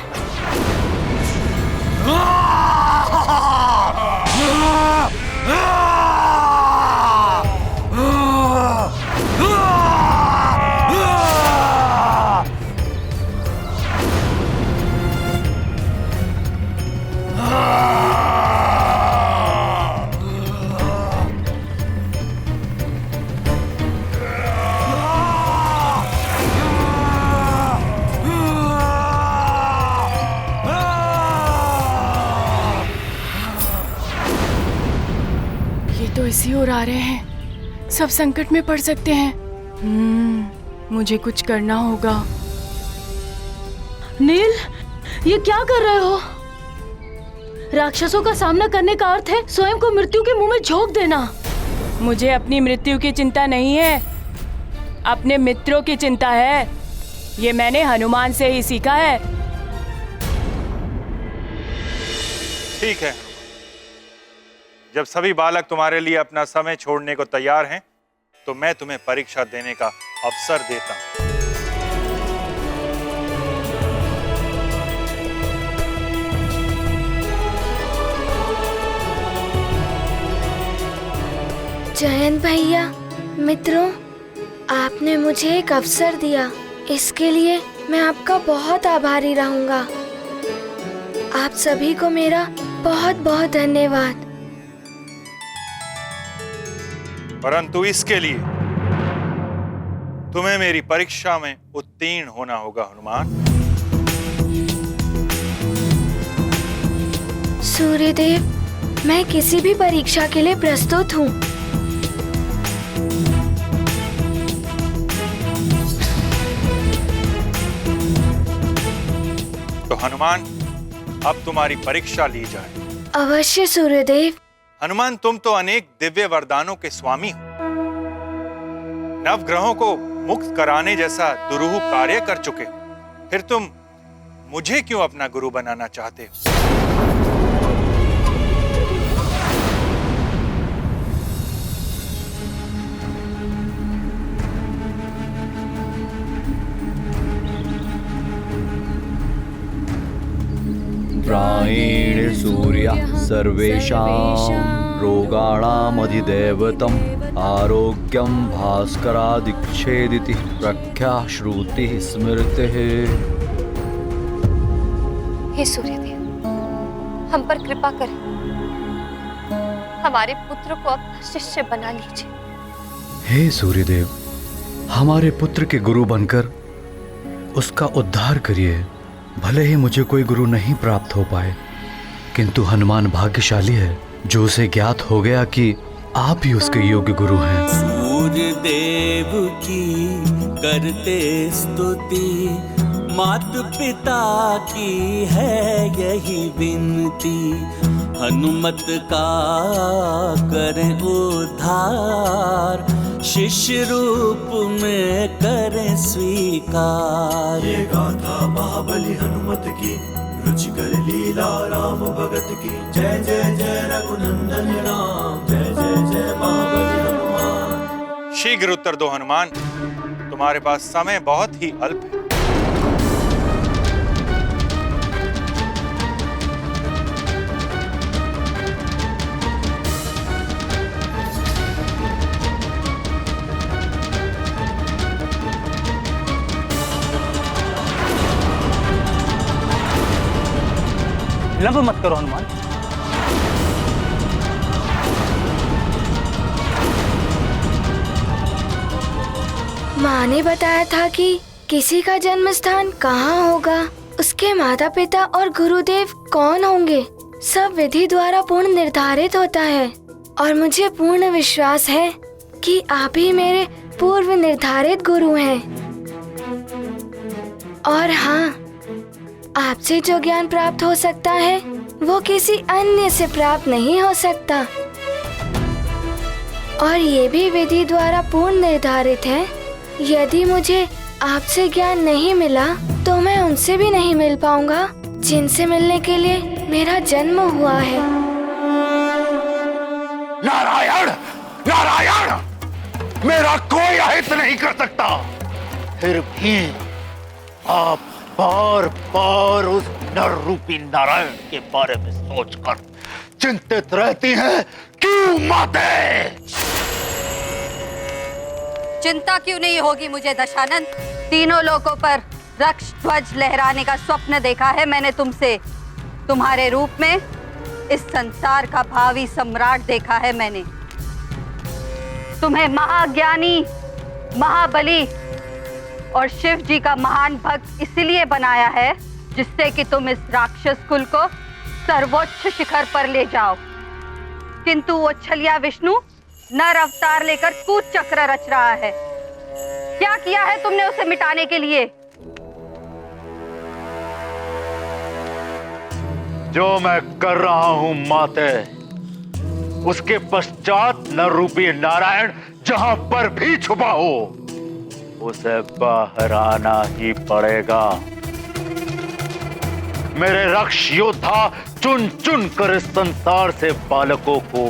[SPEAKER 9] तो इसी ओर आ रहे हैं, सब संकट में पड़ सकते हैं। मुझे कुछ करना होगा।
[SPEAKER 24] नील, ये क्या कर रहे हो? राक्षसों का सामना करने का अर्थ है स्वयं को मृत्यु के मुंह में झोंक देना।
[SPEAKER 9] मुझे अपनी मृत्यु की चिंता नहीं है, अपने मित्रों की चिंता है। ये मैंने हनुमान से ही सीखा है।
[SPEAKER 22] ठीक है, जब सभी बालक तुम्हारे लिए अपना समय छोड़ने को तैयार हैं, तो मैं तुम्हें परीक्षा देने का अवसर देता हूं।
[SPEAKER 2] जयंत भैया, मित्रों, आपने मुझे एक अवसर दिया, इसके लिए मैं आपका बहुत आभारी रहूंगा। आप सभी को मेरा बहुत बहुत धन्यवाद।
[SPEAKER 22] परंतु इसके लिए तुम्हें मेरी परीक्षा में उत्तीर्ण होना होगा हनुमान।
[SPEAKER 2] सूर्यदेव, मैं किसी भी परीक्षा के लिए प्रस्तुत हूँ।
[SPEAKER 22] तो हनुमान, अब तुम्हारी परीक्षा ली जाए।
[SPEAKER 2] अवश्य सूर्यदेव।
[SPEAKER 22] हनुमान, तुम तो अनेक दिव्य वरदानों के स्वामी हो। नवग्रहों को मुक्त कराने जैसा दुरूह कार्य कर चुके हो, फिर तुम मुझे क्यों अपना गुरु बनाना चाहते हो?
[SPEAKER 12] प्रायेण सूर्यः सर्वेषां रोगाणामधिदैवतम् आरोग्यं भास्करादिच्छेदिति प्रख्याः श्रुतिः स्मृतिः।
[SPEAKER 4] हे सूर्यदेव, हम पर कृपा करें, हमारे पुत्र को अपना शिष्य बना लीजिए।
[SPEAKER 12] हे सूर्यदेव, हमारे पुत्र के गुरु बनकर उसका उद्धार करिए। भले ही मुझे कोई गुरु नहीं प्राप्त हो पाए, किंतु हनुमान भाग्यशाली है जो उसे ज्ञात हो गया कि आप ही उसके योग्य गुरु हैं।
[SPEAKER 6] सूर्य देव की करते स्तुति, मात पिता की है यही विनती। हनुमत का करें उद्धार, शिष्य रूप में करें स्वीकार।
[SPEAKER 8] ये गाथा महाबली हनुमत की, रुचिकर लीला राम भगत की। जय जय जय रघुनंदन राम, जय जय जय महाबली हनुमान।
[SPEAKER 22] शीघ्र उत्तर दो हनुमान, तुम्हारे पास समय बहुत ही अल्प है।
[SPEAKER 23] विलंब मत करो हनुमान।
[SPEAKER 2] माँ ने बताया था कि किसी का जन्म स्थान कहाँ होगा, उसके माता पिता और गुरुदेव कौन होंगे, सब विधि द्वारा पूर्ण निर्धारित होता है। और मुझे पूर्ण विश्वास है कि आप ही मेरे पूर्व निर्धारित गुरु हैं। और हाँ, आपसे जो ज्ञान प्राप्त हो सकता है वो किसी अन्य से प्राप्त नहीं हो सकता। और ये भी विधि द्वारा पूर्ण निर्धारित है, यदि मुझे आपसे ज्ञान नहीं मिला तो मैं उनसे भी नहीं मिल पाऊंगा जिनसे मिलने के लिए मेरा जन्म हुआ है।
[SPEAKER 3] नारायण, नारायण, मेरा कोई अहित नहीं कर सकता। फिर भी आप बार बार उस नर रूपी नारायण के बारे में सोचकर चिंतित रहती हैं? क्यों माते?
[SPEAKER 13] चिंता क्यों नहीं होगी मुझे दशानन? तीनों लोकों पर रक्ष ध्वज लहराने का स्वप्न देखा है मैंने तुमसे। तुम्हारे रूप में इस संसार का भावी सम्राट देखा है मैंने। तुम्हें महाज्ञानी, महाबली और शिव जी का महान भक्त इसलिए बनाया है जिससे कि तुम इस राक्षस कुल को सर्वोच्च शिखर पर ले जाओ। किंतु वो छलिया विष्णु नर अवतार लेकर कूच चक्र रच रहा है। क्या किया है तुमने उसे मिटाने के लिए?
[SPEAKER 3] जो मैं कर रहा हूं माते, उसके पश्चात नर रूपी नारायण जहां पर भी छुपा हो उसे बाहर आना ही पड़ेगा। मेरे रक्ष योद्धा चुन चुन कर इस संसार से बालकों को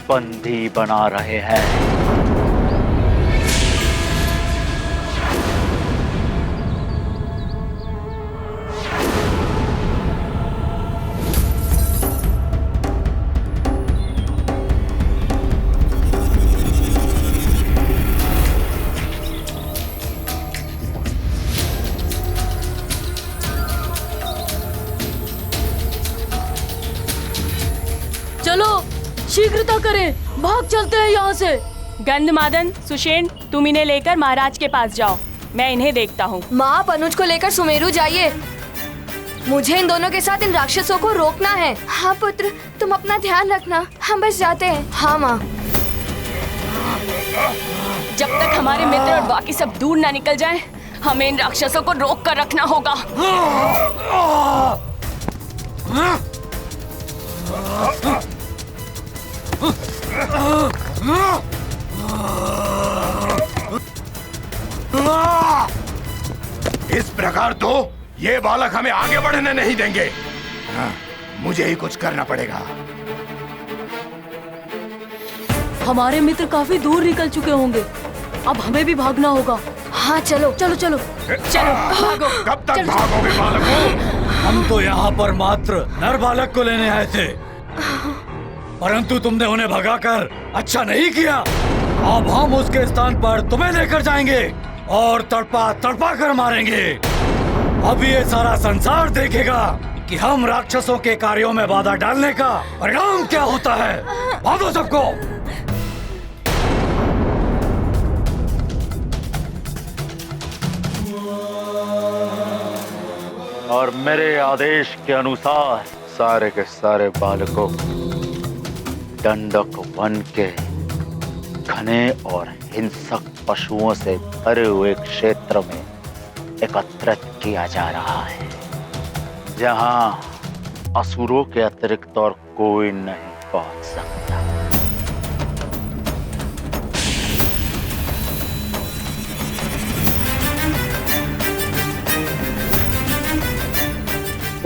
[SPEAKER 3] बंदी बना रहे हैं।
[SPEAKER 15] चलो शीघ्रता करें, भाग चलते हैं यहाँ से।
[SPEAKER 9] गंधमादन, सुषेण, तुम इन्हें लेकर महाराज के पास जाओ, मैं इन्हें देखता हूँ।
[SPEAKER 2] माँ, आप अनुज को लेकर सुमेरु जाइए। मुझे इन दोनों के साथ इन राक्षसों को रोकना है। हाँ पुत्र, तुम अपना ध्यान रखना, हम बस जाते हैं। हाँ माँ।
[SPEAKER 9] जब तक हमारे मित्र और बाकी सब दूर ना निकल जाएं, हमें इन राक्षसों को रोक कर रखना होगा।
[SPEAKER 18] इस प्रकार तो ये बालक हमें आगे बढ़ने नहीं देंगे। मुझे ही कुछ करना पड़ेगा।
[SPEAKER 15] हमारे मित्र काफी दूर निकल चुके होंगे, अब हमें भी भागना होगा।
[SPEAKER 2] हाँ चलो
[SPEAKER 15] चलो चलो
[SPEAKER 9] चलो भागो।
[SPEAKER 18] कब तक भागोगे बालकों?
[SPEAKER 12] हम तो यहाँ पर मात्र नर बालक को लेने आए थे, परंतु तुमने उन्हें भगाकर अच्छा नहीं किया। अब हम उसके स्थान पर तुम्हें लेकर जाएंगे और तड़पा तड़पा कर मारेंगे। अब ये सारा संसार देखेगा कि हम राक्षसों के कार्यों में बाधा डालने का परिणाम क्या होता है। भागो सबको।
[SPEAKER 3] और मेरे आदेश के अनुसार सारे के सारे बालकों दंडक वन के घने और हिंसक पशुओं से भरे हुए क्षेत्र में एकत्रित किया जा रहा है, जहां असुरों के अतिरिक्त और कोई नहीं पहुंच सकता।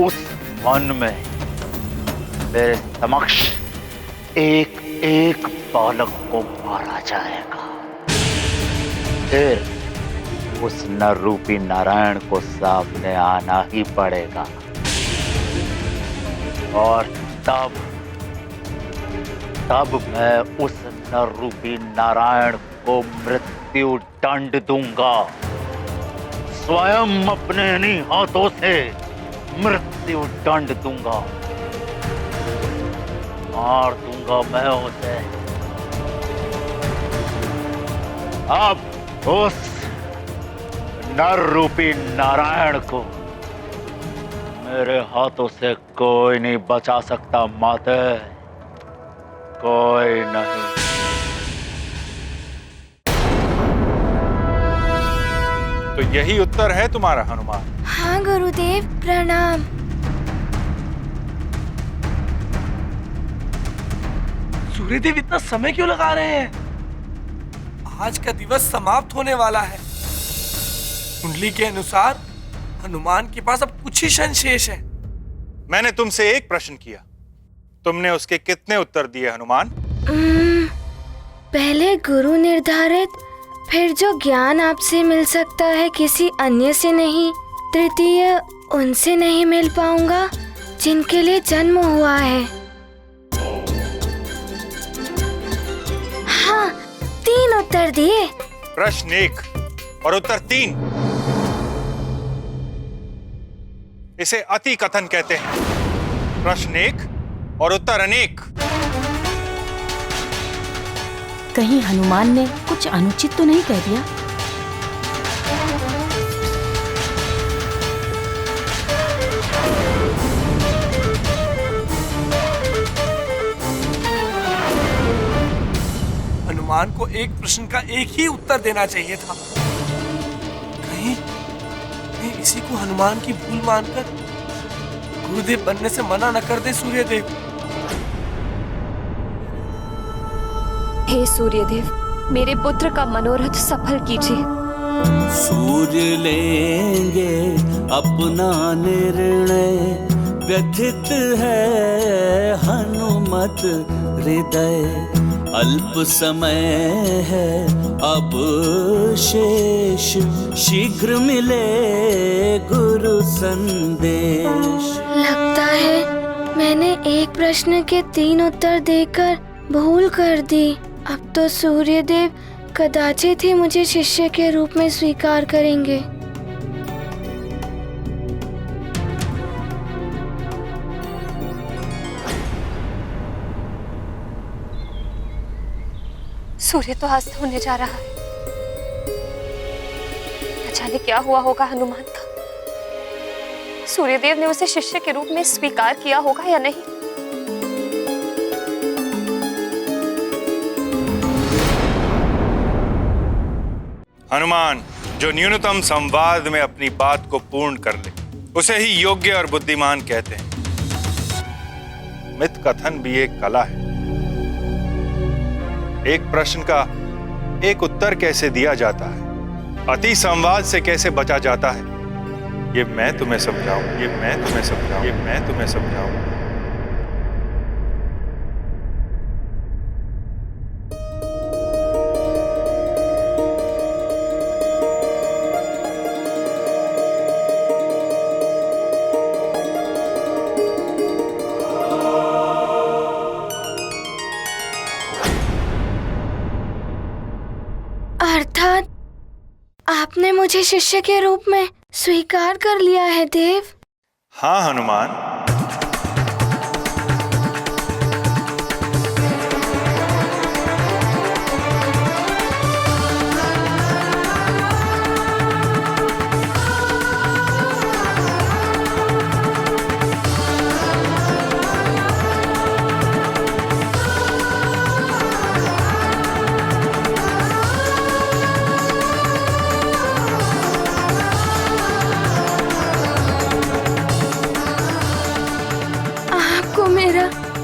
[SPEAKER 3] उस वन में मेरे समक्ष एक एक बालक को मारा जाएगा। फिर उस नर रूपी नारायण को सामने आना ही पड़ेगा और तब मैं उस नर रूपी नारायण को मृत्यु दंड दूंगा। स्वयं अपने इन्हीं हाथों से मृत्यु दंड दूंगा। मार दूंगा मैं उसे। अब उस नर रूपी नारायण को मेरे हाथों से कोई नहीं बचा सकता माते, कोई नहीं।
[SPEAKER 22] तो यही उत्तर है तुम्हारा हनुमान?
[SPEAKER 2] हाँ गुरुदेव, प्रणाम।
[SPEAKER 10] सूर्यदेव इतना समय क्यों लगा रहे हैं? आज का दिवस समाप्त होने वाला है। कुंडली के अनुसार हनुमान के पास अब कुछ ही क्षण शेष है।
[SPEAKER 22] मैंने तुमसे एक प्रश्न किया, तुमने उसके कितने उत्तर दिए हनुमान?
[SPEAKER 2] पहले गुरु निर्धारित, फिर जो ज्ञान आपसे मिल सकता है किसी अन्य से नहीं, तृतीय उनसे नहीं मिल पाऊंगा जिनके लिए जन्म हुआ है। हाँ, 3 उत्तर दिए।
[SPEAKER 22] प्रश्न 1 और उत्तर 3। इसे अति कथन कहते हैं। प्रश्न 1 और उत्तर अनेक।
[SPEAKER 24] कहीं हनुमान ने कुछ अनुचित तो नहीं कह दिया?
[SPEAKER 10] हनुमान को एक प्रश्न का एक ही उत्तर देना चाहिए था। कहीं इसी को हनुमान की भूल मानकर गुरुदेव बनने से मना न कर दे सूर्यदेव।
[SPEAKER 4] हे सूर्यदेव, मेरे पुत्र का मनोरथ सफल कीजिए।
[SPEAKER 6] सूर्य लेंगे अपना निर्णय, व्यथित है हनुमत हृदय। अल्प समय है अब शेष, शीघ्र मिले गुरु संदेश।
[SPEAKER 2] लगता है मैंने एक प्रश्न के 3 उत्तर देकर भूल कर दी। अब तो सूर्यदेव कदाचित ही मुझे शिष्य के रूप में स्वीकार करेंगे।
[SPEAKER 4] सूर्य तो अस्त होने जा रहा है। न जाने क्या हुआ होगा हनुमान का। सूर्यदेव ने उसे शिष्य के रूप में स्वीकार किया होगा या नहीं।
[SPEAKER 22] हनुमान जो न्यूनतम संवाद में अपनी बात को पूर्ण कर ले, उसे ही योग्य और बुद्धिमान कहते हैं। मित कथन भी एक कला है। एक प्रश्न का एक उत्तर कैसे दिया जाता है, अति संवाद से कैसे बचा जाता है, ये मैं तुम्हें समझाऊं, ये मैं तुम्हें समझाऊं, ये मैं तुम्हें समझाऊं।
[SPEAKER 2] अर्थात आपने मुझे शिष्य के रूप में स्वीकार कर लिया है देव।
[SPEAKER 22] हाँ हनुमान,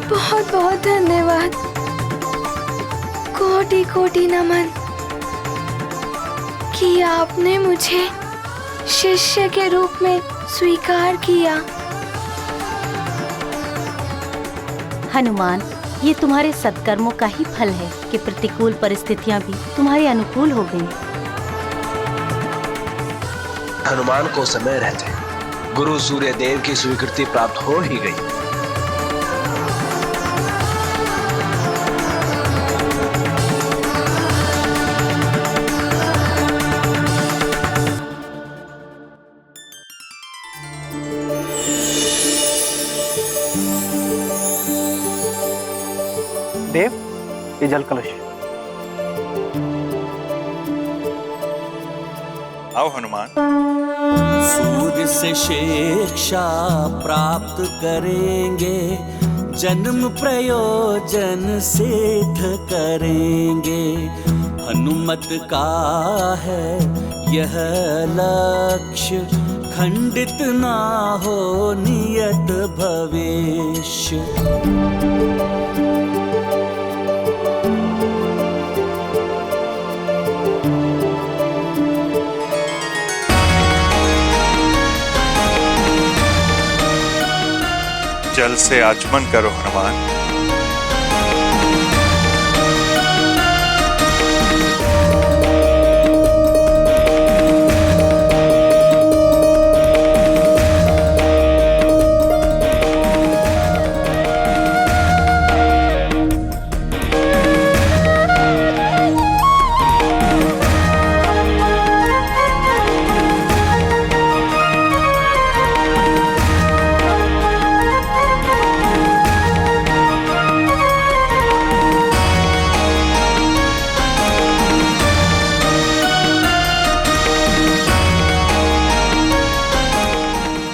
[SPEAKER 2] बहुत बहुत धन्यवाद। कोटि कोटि नमन कि आपने मुझे शिष्य के रूप में स्वीकार किया।
[SPEAKER 24] हनुमान, ये तुम्हारे सत्कर्मों का ही फल है कि प्रतिकूल परिस्थितियां भी तुम्हारे अनुकूल हो गईं।
[SPEAKER 1] हनुमान को समय रहते गुरु सूर्यदेव की स्वीकृति प्राप्त हो ही गई।
[SPEAKER 23] देव, ये जल कलश।
[SPEAKER 22] आओ हनुमान।
[SPEAKER 6] सूर्य से शिक्षा प्राप्त करेंगे, जन्म प्रयोजन सिद्ध करेंगे। हनुमत का है यह लक्ष्य, खंडित ना हो नियत भविष्य।
[SPEAKER 22] जल से आचमन करो हनुमान।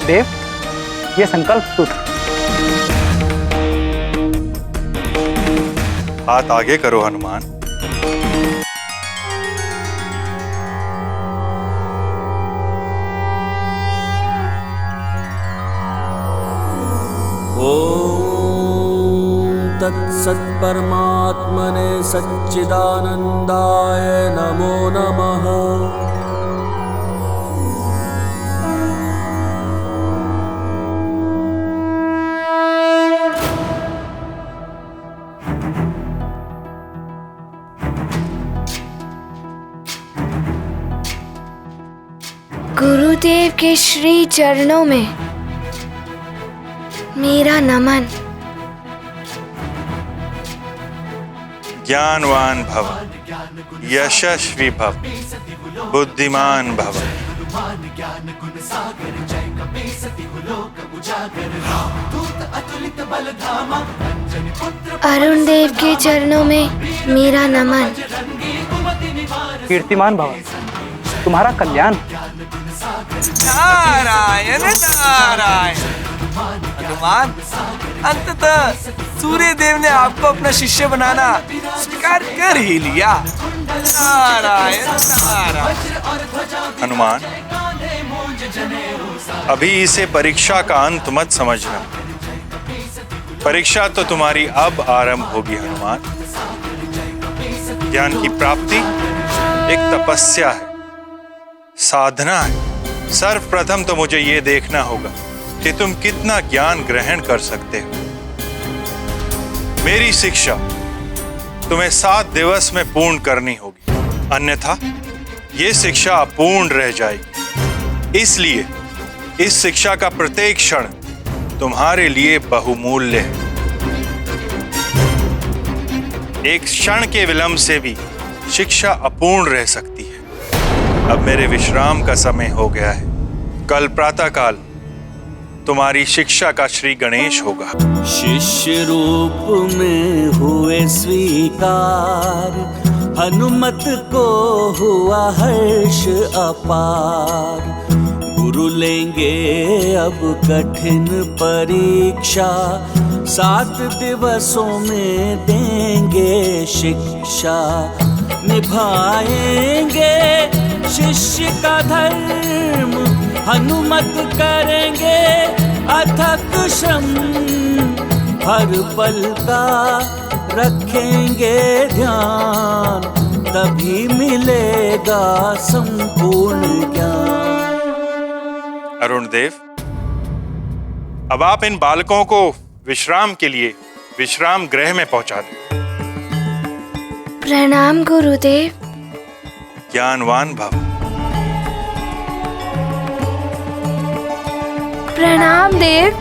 [SPEAKER 23] देव, ये संकल्प सूत्र।
[SPEAKER 22] हाथ आगे करो हनुमान।
[SPEAKER 6] ॐ तत्सत्परमात्मने सच्चिदानन्दाय नमो नमः।
[SPEAKER 2] गुरुदेव के श्री चरणों में मेरा नमन।
[SPEAKER 22] ज्ञानवान भव, यशस्वी भव, बुद्धिमान भव।
[SPEAKER 2] अरुण देव के चरणों में मेरा नमन।
[SPEAKER 23] कीर्तिमान भव, तुम्हारा कल्याण।
[SPEAKER 7] नारायण नारायण। हनुमान, अंततः सूर्य देव ने आपको अपना शिष्य बनाना स्वीकार कर ही लिया। नारायण नारायण।
[SPEAKER 22] हनुमान, अभी इसे परीक्षा का अंत मत समझना। परीक्षा तो तुम्हारी अब आरंभ होगी हनुमान। ज्ञान की प्राप्ति एक तपस्या है, साधना है। सर्वप्रथम तो मुझे ये देखना होगा कि तुम कितना ज्ञान ग्रहण कर सकते हो। मेरी शिक्षा तुम्हें 7 दिवस में पूर्ण करनी होगी, अन्यथा ये शिक्षा अपूर्ण रह जाएगी। इसलिए इस शिक्षा का प्रत्येक क्षण तुम्हारे लिए बहुमूल्य है। एक क्षण के विलंब से भी शिक्षा अपूर्ण रह सकती है। अब मेरे विश्राम का समय हो गया है। कल प्रातःकाल तुम्हारी शिक्षा का श्री गणेश होगा।
[SPEAKER 6] शिष्य रूप में हुए स्वीकार, हनुमत को हुआ हर्ष अपार। गुरु लेंगे अब कठिन परीक्षा, 7 दिवसों में देंगे शिक्षा। निभाएंगे शिष्य का धर्म, हनुमत करेंगे अथक श्रम। हर पल का रखेंगे ध्यान, तभी मिलेगा संपूर्ण ज्ञान।
[SPEAKER 22] अरुण देव, अब आप इन बालकों को विश्राम के लिए विश्राम गृह में पहुंचा दें।
[SPEAKER 2] प्रणाम गुरुदेव।
[SPEAKER 22] ज्ञानवान भव।
[SPEAKER 2] प्रणाम देव।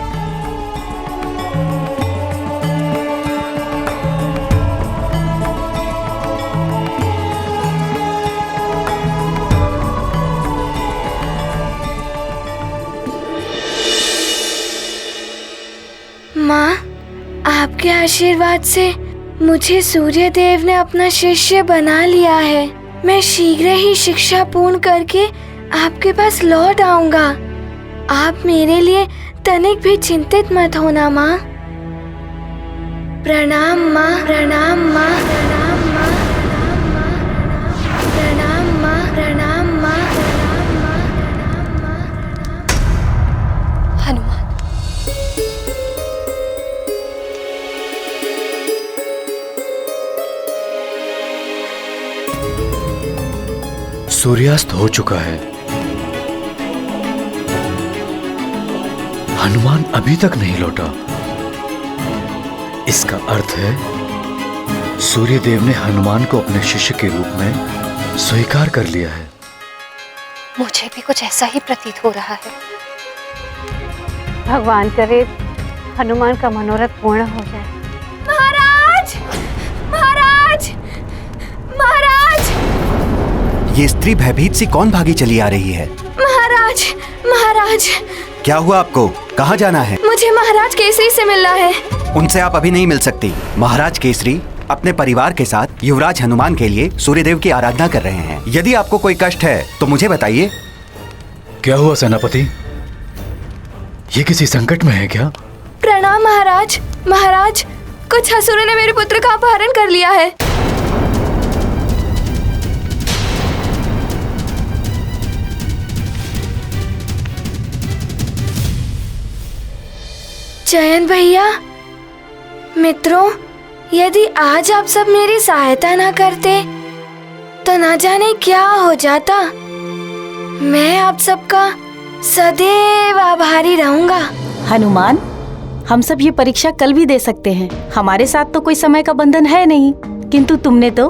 [SPEAKER 2] माँ, आपके आशीर्वाद से मुझे सूर्य देव ने अपना शिष्य बना लिया है। मैं शीघ्र ही शिक्षा पूर्ण करके आपके पास लौट आऊंगा। आप मेरे लिए तनिक भी चिंतित मत होना माँ। प्रणाम माँ, प्रणाम माँ, प्रणाम माँ, प्रणाम माँ, प्रणाम माँ।
[SPEAKER 4] हनुमान,
[SPEAKER 12] सूर्यास्त हो चुका है। हनुमान अभी तक नहीं लौटा। इसका अर्थ है सूर्यदेव ने हनुमान को अपने शिष्य के रूप में स्वीकार कर लिया है।
[SPEAKER 4] मुझे भी कुछ ऐसा ही प्रतीत हो रहा है।
[SPEAKER 17] भगवान करे हनुमान का मनोरथ पूर्ण हो जाए।
[SPEAKER 2] महाराज, महाराज, महाराज।
[SPEAKER 11] ये स्त्री भयभीत सी कौन भागी चली आ रही है?
[SPEAKER 2] महाराज, महाराज।
[SPEAKER 11] क्या हुआ आपको? कहाँ जाना है?
[SPEAKER 2] मुझे महाराज केसरी से मिलना है।
[SPEAKER 11] उनसे आप अभी नहीं मिल सकती। महाराज केसरी अपने परिवार के साथ युवराज हनुमान के लिए सूर्यदेव की आराधना कर रहे हैं। यदि आपको कोई कष्ट है तो मुझे बताइए।
[SPEAKER 12] क्या हुआ सेनापति? ये किसी संकट में है क्या?
[SPEAKER 2] प्रणाम महाराज। महाराज, कुछ असुरों ने मेरे पुत्र का अपहरण कर लिया है। जयंत भैया, मित्रों, यदि आज आप सब मेरी सहायता ना करते तो ना जाने क्या हो जाता। मैं आप सबका सदैव आभारी रहूंगा।
[SPEAKER 24] हनुमान, हम सब ये परीक्षा कल भी दे सकते हैं। हमारे साथ तो कोई समय का बंधन है नहीं, किंतु तुमने तो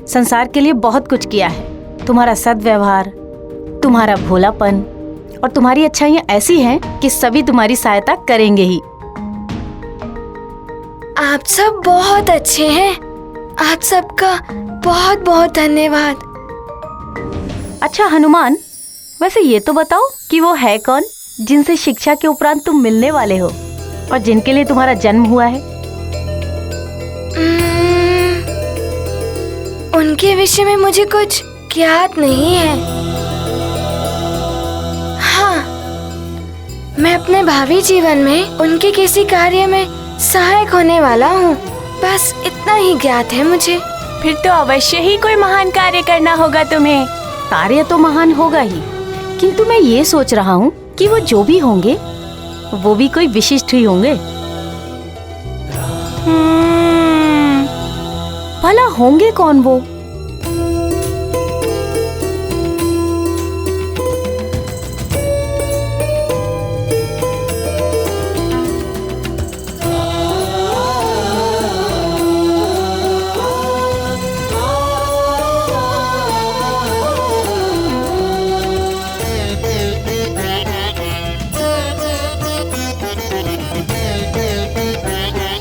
[SPEAKER 24] संसार के लिए बहुत कुछ किया है। तुम्हारा सद्व्यवहार, तुम्हारा भोलापन और तुम्हारी अच्छाइयाँ ऐसी हैं कि सभी तुम्हारी सहायता करेंगे ही।
[SPEAKER 2] आप सब बहुत अच्छे हैं। आप सबका बहुत बहुत धन्यवाद।
[SPEAKER 24] अच्छा हनुमान, वैसे ये तो बताओ कि वो है कौन जिनसे शिक्षा के उपरांत तुम मिलने वाले हो और जिनके लिए तुम्हारा जन्म हुआ है?
[SPEAKER 2] उनके विषय में मुझे कुछ ज्ञात नहीं है। हाँ, मैं अपने भावी जीवन में उनके किसी कार्य में सहायक होने वाला हूँ, बस इतना ही ज्ञात है मुझे।
[SPEAKER 9] फिर तो अवश्य ही कोई महान कार्य करना होगा तुम्हें।
[SPEAKER 24] कार्य तो महान होगा ही, किंतु मैं ये सोच रहा हूँ कि वो जो भी होंगे वो भी कोई विशिष्ट ही होंगे। भला होंगे कौन वो?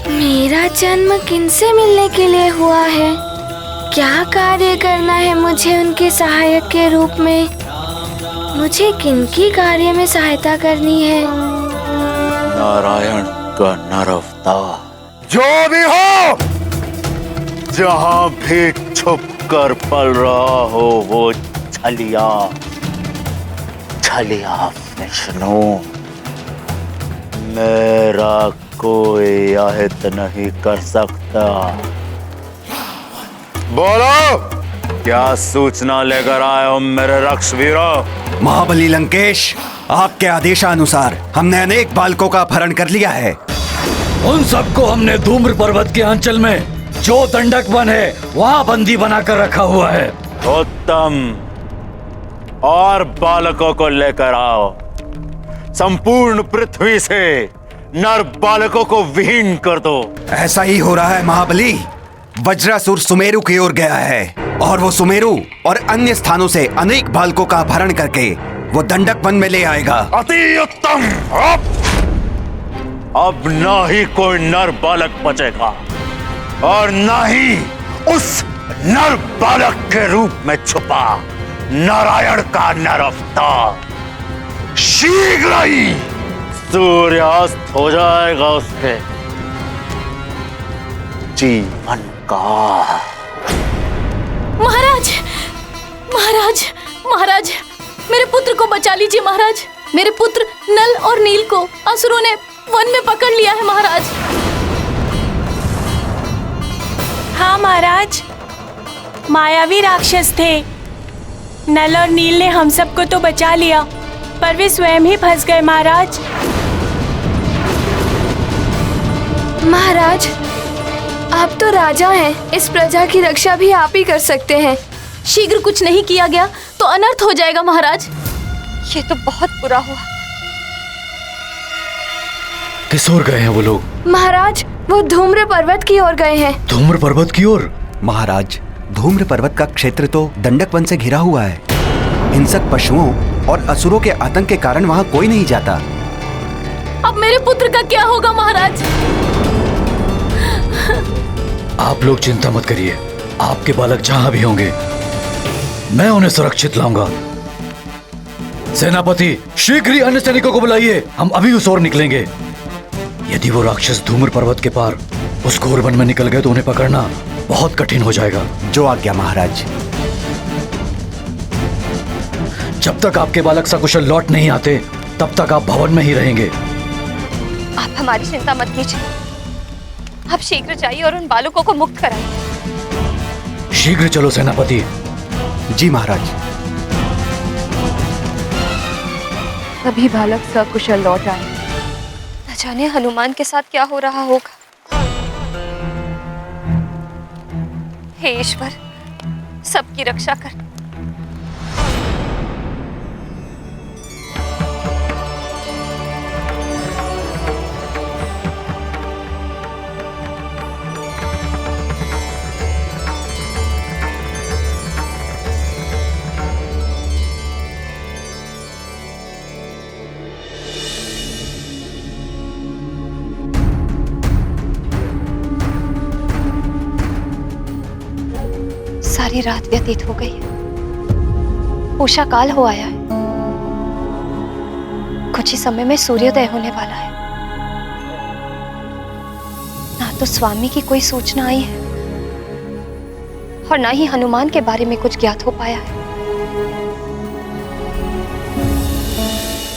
[SPEAKER 2] मेरा जन्म किनसे मिलने के लिए हुआ है? क्या कार्य करना है मुझे उनके सहायक के रूप में? मुझे किनकी कार्य में सहायता करनी है?
[SPEAKER 3] नारायण का नर अवतार जो भी हो, जहां भी छुप कर पल रहा हो, वो छलिया विष्णु। मेरा कोई अहित नहीं कर सकता। बोलो, क्या सूचना लेकर आए हो मेरे रक्षवीरों?
[SPEAKER 11] महाबली लंकेश, आपके आदेशानुसार हमने अनेक बालकों का अपहरण कर लिया है।
[SPEAKER 12] उन सबको हमने धूम्र पर्वत के अंचल में जो दंडक वन है वहाँ बंदी बनाकर रखा हुआ है।
[SPEAKER 3] उत्तम, और बालकों को लेकर आओ। संपूर्ण पृथ्वी से नर बालकों को विहीन कर दो।
[SPEAKER 11] ऐसा ही हो रहा है महाबली। वज्रासुर सुमेरु की ओर गया है और वो सुमेरु और अन्य स्थानों से अनेक बालकों का अपहरण करके वो दंडक वन में ले आएगा।
[SPEAKER 3] अति उत्तम। अब ना ही कोई नर बालक बचेगा और ना ही उस नर बालक के रूप में छुपा नारायण का नर अवतार। शीघ्र ही सूर्यास्त हो जाएगा उसके जीवन का।
[SPEAKER 15] महाराज, महाराज, महाराज, मेरे पुत्र को बचा लीजिए महाराज। मेरे पुत्र नल और नील को असुरों ने वन में पकड़ लिया है महाराज।
[SPEAKER 9] हाँ महाराज, मायावी राक्षस थे। नल और नील ने हम सबको तो बचा लिया, पर वे स्वयं ही फंस गए महाराज।
[SPEAKER 2] महाराज, आप तो राजा हैं, इस प्रजा की रक्षा भी आप ही कर सकते हैं।
[SPEAKER 15] शीघ्र कुछ नहीं किया गया तो अनर्थ हो जाएगा महाराज।
[SPEAKER 4] ये तो बहुत बुरा हुआ।
[SPEAKER 12] किस ओर गए हैं वो लोग?
[SPEAKER 2] महाराज, वो धूम्र पर्वत की ओर गए हैं।
[SPEAKER 12] धूम्र पर्वत की ओर?
[SPEAKER 11] महाराज, धूम्र पर्वत का क्षेत्र तो दंडक वन से घिरा हुआ है। हिंसक पशुओं और असुरों के आतंक के कारण वहाँ कोई नहीं जाता।
[SPEAKER 15] अब मेरे पुत्र का क्या होगा महाराज?
[SPEAKER 12] आप लोग चिंता मत करिए, आपके बालक जहां भी होंगे मैं उन्हें सुरक्षित लाऊंगा। सेनापति, शीघ्र ही अन्य सैनिकों को बुलाइए, हम अभी उस ओर निकलेंगे। यदि वो राक्षस धूम्र पर्वत के पार उस घोर वन में निकल गए तो उन्हें पकड़ना बहुत कठिन हो जाएगा।
[SPEAKER 11] जो आज्ञा महाराज।
[SPEAKER 12] जब तक आपके बालक सकुशल लौट नहीं आते तब तक आप भवन में ही रहेंगे।
[SPEAKER 4] आप हमारी चिंता मत कीजिए। आप शीघ्र जाइए और उन बालकों को मुक्त कराइए।
[SPEAKER 12] शीघ्र चलो सेनापति।
[SPEAKER 11] जी महाराज।
[SPEAKER 4] सभी बालक सकुशल लौट आए। न जाने हनुमान के साथ क्या हो रहा होगा। हे ईश्वर, सबकी रक्षा कर। सारी रात व्यतीत हो गई है। उषा काल हो आया है। कुछ ही समय में सूर्योदय होने वाला है। ना तो स्वामी की कोई सूचना आई है और ना ही हनुमान के बारे में कुछ ज्ञात हो पाया है।